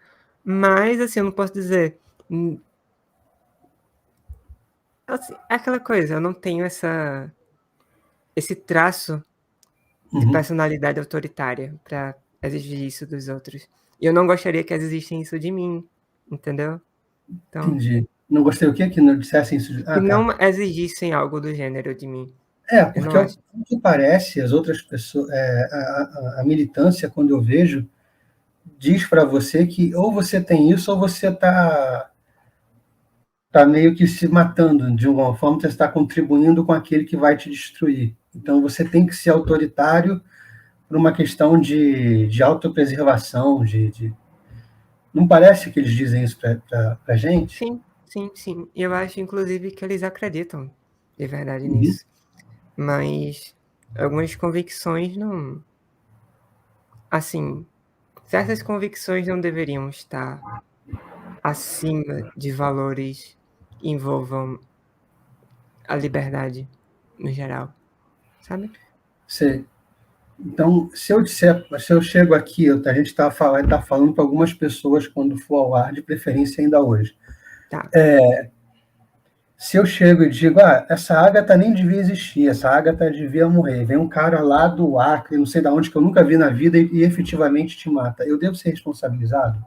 Mas, assim, eu não posso dizer. Assim, é aquela coisa, eu não tenho esse traço de personalidade autoritária para exigir isso dos outros. E eu não gostaria que exigissem isso de mim, entendeu? Então, Entendi. Não gostei o quê? Que não dissessem isso? que Ah, tá. não exigissem algo do gênero de mim. Eu Porque não o acho. que parece, as outras pessoas, a militância, quando eu vejo, diz para você que ou você tem isso ou você tá meio que se matando de alguma forma, você está contribuindo com aquele que vai te destruir. Então você tem que ser autoritário por uma questão de autopreservação, Não parece que eles dizem isso para a gente? Sim, sim, sim. E eu acho, inclusive, que eles acreditam de verdade Uhum. nisso. Mas algumas convicções não. Assim, certas convicções não deveriam estar acima de valores que envolvam a liberdade no geral, sabe? Você, então, se eu chego aqui, a gente vai estar falando para algumas pessoas quando for ao ar, de preferência ainda hoje. Tá. Se eu chego e digo, essa Ágata nem devia existir, essa Ágata devia morrer, vem um cara lá do Acre, não sei de onde, que eu nunca vi na vida, e efetivamente te mata, eu devo ser responsabilizado?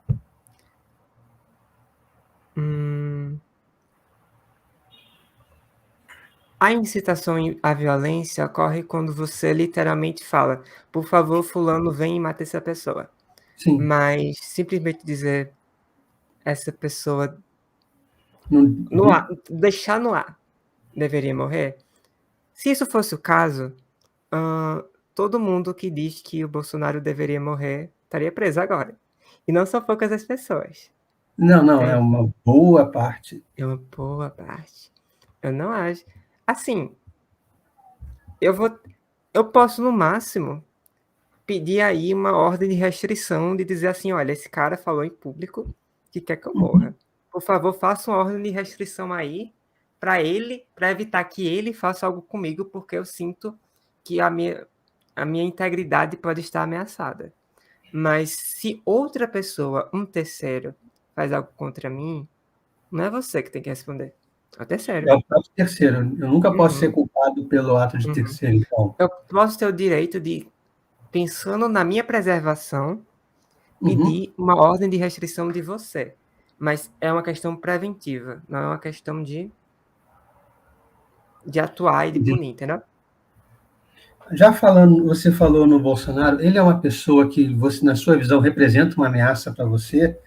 Hum, a incitação à violência ocorre quando você literalmente fala, por favor, fulano, vem e mata essa pessoa. Sim. Mas simplesmente dizer essa pessoa no Uhum. ar, deixar no ar, deveria morrer. Se isso fosse o caso, todo mundo que diz que o Bolsonaro deveria morrer estaria preso agora. E não são poucas as pessoas. Não, não, é Entende? uma boa parte. É uma boa parte. Eu não acho. Assim, eu vou. Eu posso, no máximo, pedir aí uma ordem de restrição de dizer assim: olha, esse cara falou em público que quer que eu Uhum. morra. Por favor, faça uma ordem de restrição aí para evitar que ele faça algo comigo, porque eu sinto que a minha integridade pode estar ameaçada. Mas se outra pessoa, um terceiro, faz algo contra mim, não é você que tem que responder. É o terceiro. É o próprio terceiro. Eu nunca posso ser Uhum, culpado pelo ato de uhum. terceiro, então. Eu posso ter o direito de, pensando na minha preservação, Uhum. pedir uma ordem de restrição de você. Mas é uma questão preventiva, não é uma questão de atuar e de punir, entendeu? Já falando, você falou no Bolsonaro, ele é uma pessoa que você, na sua visão, representa uma ameaça para você?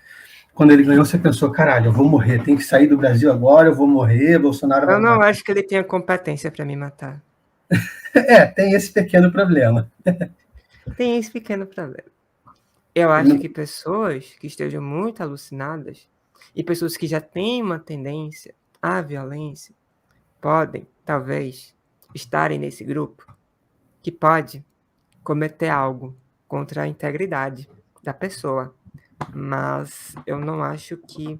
Quando ele ganhou, você pensou, caralho, eu vou morrer, tem que sair do Brasil agora, eu vou morrer, Bolsonaro vai Eu me não matar. acho que ele tenha competência para me matar. Tem esse pequeno problema. Tem esse pequeno problema. Eu Ele acho não... que pessoas que estejam muito alucinadas e pessoas que já têm uma tendência à violência podem, talvez, estarem nesse grupo que pode cometer algo contra a integridade da pessoa. Mas eu não acho que.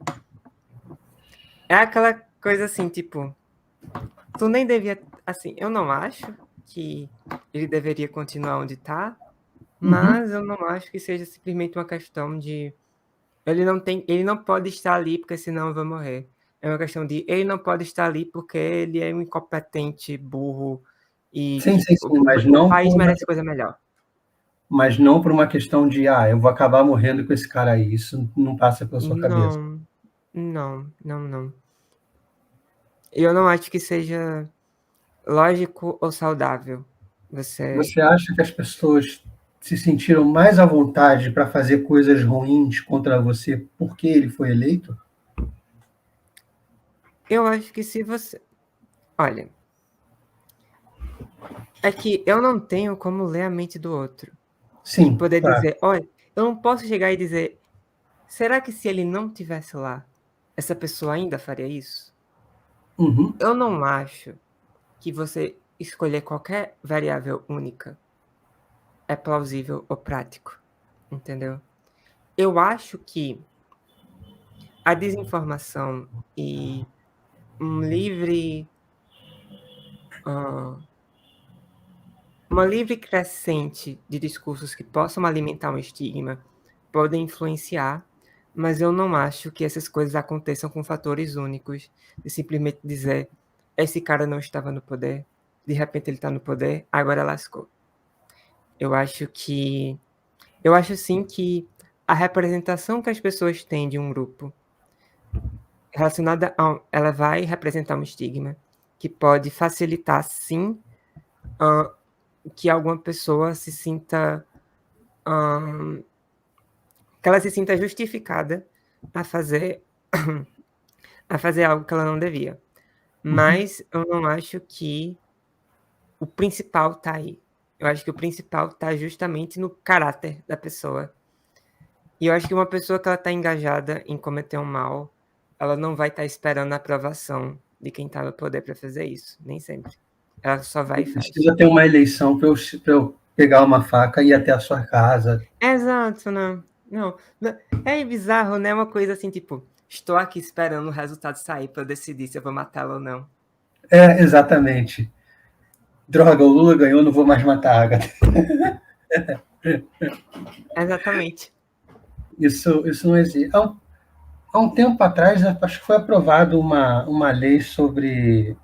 É aquela coisa assim, tipo, tu nem devia. Assim, eu não acho que ele deveria continuar onde tá, Uhum. mas eu não acho que seja simplesmente uma questão de ele não pode estar ali porque senão vai morrer. É uma questão de ele não pode estar ali porque ele é um incompetente, burro e Sim, que sim, sim, o país merece coisa melhor. mas não por uma questão de, eu vou acabar morrendo com esse cara aí. Isso não passa pela sua cabeça. Não, não, não, não. Eu não acho que seja lógico ou saudável. Você, Você acha que as pessoas se sentiram mais à vontade para fazer coisas ruins contra você porque ele foi eleito? eu acho que se você, olha, É que eu não tenho como ler a mente do outro. E Sim, poder claro. dizer, olha, eu não posso chegar e dizer, será que se ele não tivesse lá, essa pessoa ainda faria isso? Uhum. Eu não acho que você escolher qualquer variável única é plausível ou prático, entendeu? Eu acho que a desinformação e um livre, hã, uma livre crescente de discursos que possam alimentar um estigma podem influenciar, mas eu não acho que essas coisas aconteçam com fatores únicos, de simplesmente dizer: "Esse cara não estava no poder, de repente ele está no poder, agora lascou". Eu acho que eu acho sim que a representação que as pessoas têm de um grupo relacionada a ela vai representar um estigma, que pode facilitar sim, hã, que alguma pessoa se sinta, hã, que ela se sinta justificada a fazer a fazer algo que ela não devia. Uhum. Mas eu não acho que o principal tá aí. Eu acho que o principal tá justamente no caráter da pessoa. E eu acho que uma pessoa que ela tá engajada em cometer um mal, ela não vai estar esperando a aprovação de quem tá no poder para fazer isso, nem sempre. Ela só vai e faz. Precisa ter uma eleição para eu pegar uma faca e ir até a sua casa. Exato, né. Não, é bizarro, né, uma coisa assim, tipo, estou aqui esperando o resultado sair para eu decidir se eu vou matá-la ou não. É, exatamente. Droga, o Lula ganhou, não vou mais matar a Agatha. Exatamente. Isso não existe. Há um tempo atrás, acho que foi aprovada uma lei sobre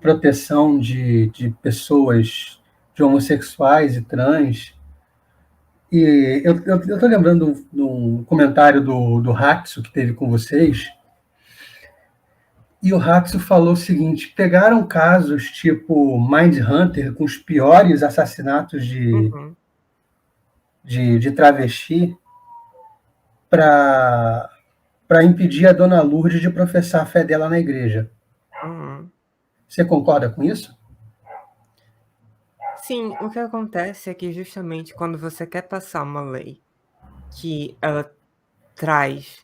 proteção de pessoas, de homossexuais e trans. E eu estou lembrando de um comentário do Haxo que teve com vocês, e o Haxo falou o seguinte: pegaram casos tipo Mindhunter, com os piores assassinatos Uhum, de travesti, para impedir a dona Lourdes de professar a fé dela na igreja. uhum. Você concorda com isso? Sim, o que acontece é que justamente quando você quer passar uma lei que ela traz,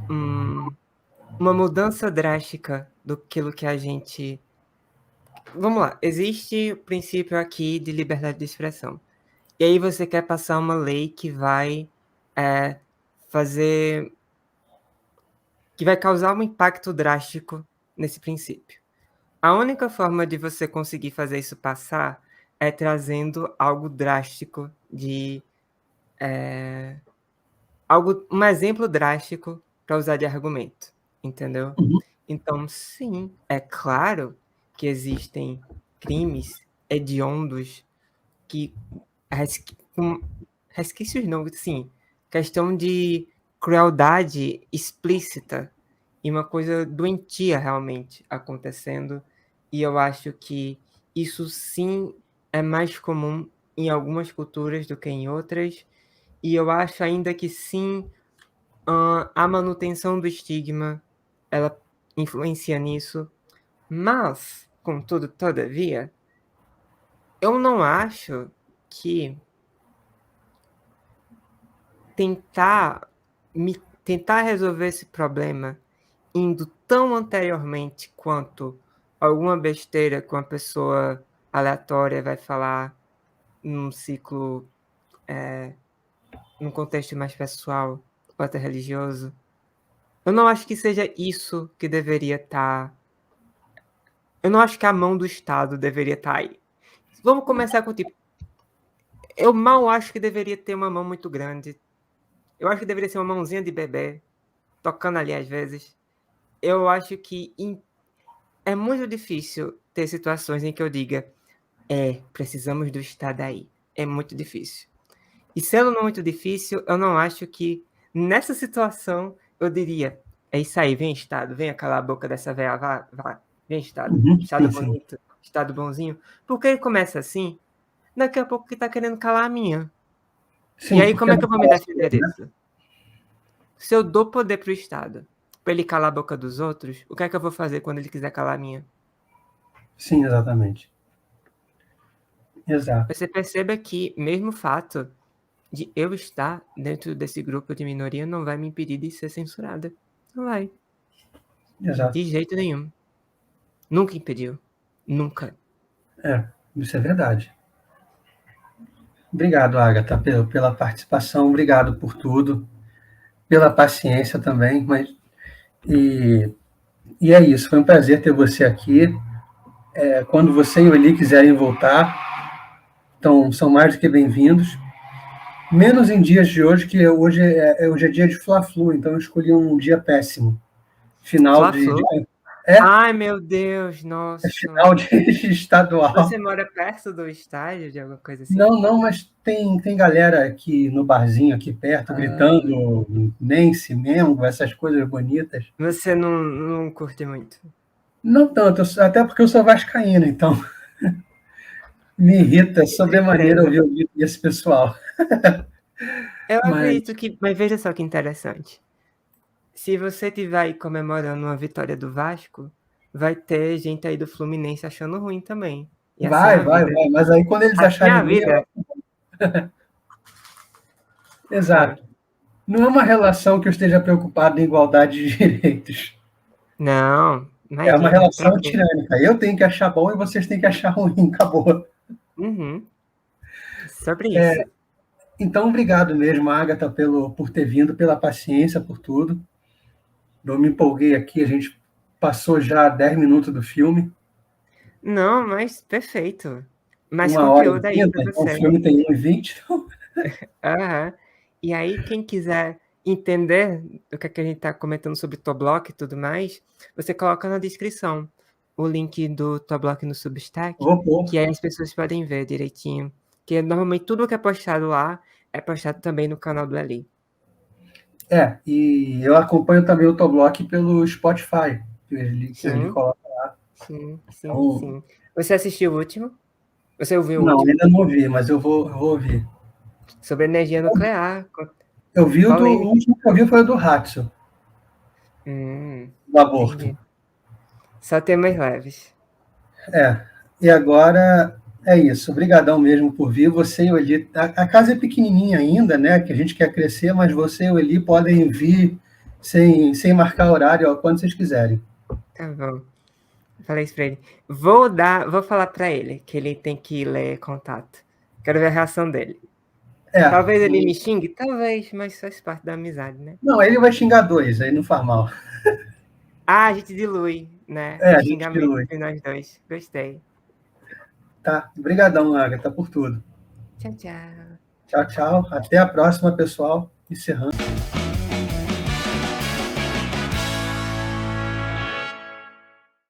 hum, uma mudança drástica do que a gente vamos lá, existe o princípio aqui de liberdade de expressão. E aí você quer passar uma lei que vai, eh, fazer que vai causar um impacto drástico nesse princípio. A única forma de você conseguir fazer isso passar é trazendo algo drástico de, eh, algo um exemplo drástico para usar de argumento, entendeu? Uhum. Então sim, é claro que existem crimes hediondos que resquícios não, sim, questão de crueldade explícita e uma coisa doentia realmente acontecendo, e eu acho que isso sim é mais comum em algumas culturas do que em outras, e eu acho ainda que sim, a manutenção do estigma, ela influencia nisso, mas, contudo, todavia, eu não acho que tentar tentar resolver esse problema indo tão anteriormente quanto alguma besteira que uma pessoa aleatória vai falar num ciclo, num contexto mais pessoal ou até religioso, eu não acho que seja isso que deveria estar eu não acho que a mão do Estado deveria estar aí. Vamos começar com tipo, eu mal acho que deveria ter uma mão muito grande, eu acho que deveria ser uma mãozinha de bebê, tocando ali às vezes. Eu acho que é muito difícil ter situações em que eu diga: "É, precisamos do Estado aí". É muito difícil. E sendo muito difícil, eu não acho que nessa situação eu diria: "É isso aí, vem Estado, venha calar a boca dessa véia, vá, vá, vem Estado, Uhum. Estado Sim, sim. bonito, Estado bonzinho", porque ele começa assim, daqui a pouco que tá querendo calar a minha. E Sim, aí porque como é não que eu vou me fala sobre, defender né? disso? Se eu dou poder para o Estado, pra ele calar a boca dos outros, o que é que eu vou fazer quando ele quiser calar a minha? Sim, exatamente. Exato. Você perceba que mesmo o fato de eu estar dentro desse grupo de minoria não vai me impedir de ser censurada. Não vai. Exato. De jeito nenhum. Nunca impediu. Nunca. Isso é verdade. Obrigado, Agatha, pela participação, obrigado por tudo, pela paciência também, e é isso, foi um prazer ter você aqui. Quando você e o Eli quiserem voltar, então são mais do que bem-vindos. Menos em dias de hoje, que hoje é dia de Fla-Flu, então eu escolhi um dia péssimo. Final de. Fla-Flu? É, Ai, meu Deus, é nossa. final de estadual. Você mora perto do estádio, de alguma coisa assim? Não, mas tem galera aqui no barzinho, aqui perto, gritando Nense, Mengo, essas coisas bonitas. Você não curte muito? Não tanto, até porque eu sou vascaíno, então me irrita sobremaneira Surpresa. ouvir esse pessoal. Eu Mas acredito que. Mas veja só que interessante. Se você estiver aí comemorando uma vitória do Vasco, vai ter gente aí do Fluminense achando ruim também. E assim é vai, a vai, vida. vai. Mas aí quando eles Assim é acharem a ruim, vida. exato. Não é uma relação que eu esteja preocupado em igualdade de direitos. Não, É uma imagina. Pra relação quê? tirânica. Eu tenho que achar bom e vocês têm que achar ruim. Acabou. Uhum. Sobre isso. Então, obrigado mesmo, Agatha, por ter vindo, pela paciência, por tudo. Eu me empolguei aqui, a gente passou já 10 minutos do filme, Não, mas perfeito. Mais 1 hora e conteúdo aí pra 30, então o você. filme tem 1 h 20. Aham. E aí, quem quiser entender o que é que a gente tá comentando sobre Toblock e tudo mais, você coloca na descrição o link do Toblock no Substack, Vou pôr. que aí as pessoas podem ver direitinho. Que normalmente tudo que é postado lá é postado também no canal do Eli. E eu acompanho também o Toblock pelo Spotify, que ele Sim, coloca. sim, sim, Então, sim. Você assistiu o último? Você ouviu o não, último? ainda não ouvi, mas eu vou ouvir. Sobre energia nuclear. Eu vi o Polêmica. último que eu vi foi o do Hatsu, do aborto. Entendi. Só temas leves. É, e agora é isso. Obrigadão mesmo por vir. Você e o Eli. A casa é pequenininha ainda, né? Que a gente quer crescer, mas você e o Eli podem vir sem marcar horário, ó, quando vocês quiserem. Tá bom. Falei isso pra ele. Vou falar pra ele que ele tem que ler contato. Quero ver a reação dele. É. Talvez ele me xingue? Talvez, mas faz parte da amizade, né? Não, ele vai xingar dois, aí não faz mal. Ah, a gente dilui, né? É, O a gente xingamento dilui. entre nós dois. Gostei. Tá? Obrigadão, Agatha, por tudo. Tchau, tchau. Tchau, tchau. Até a próxima, pessoal. Encerrando.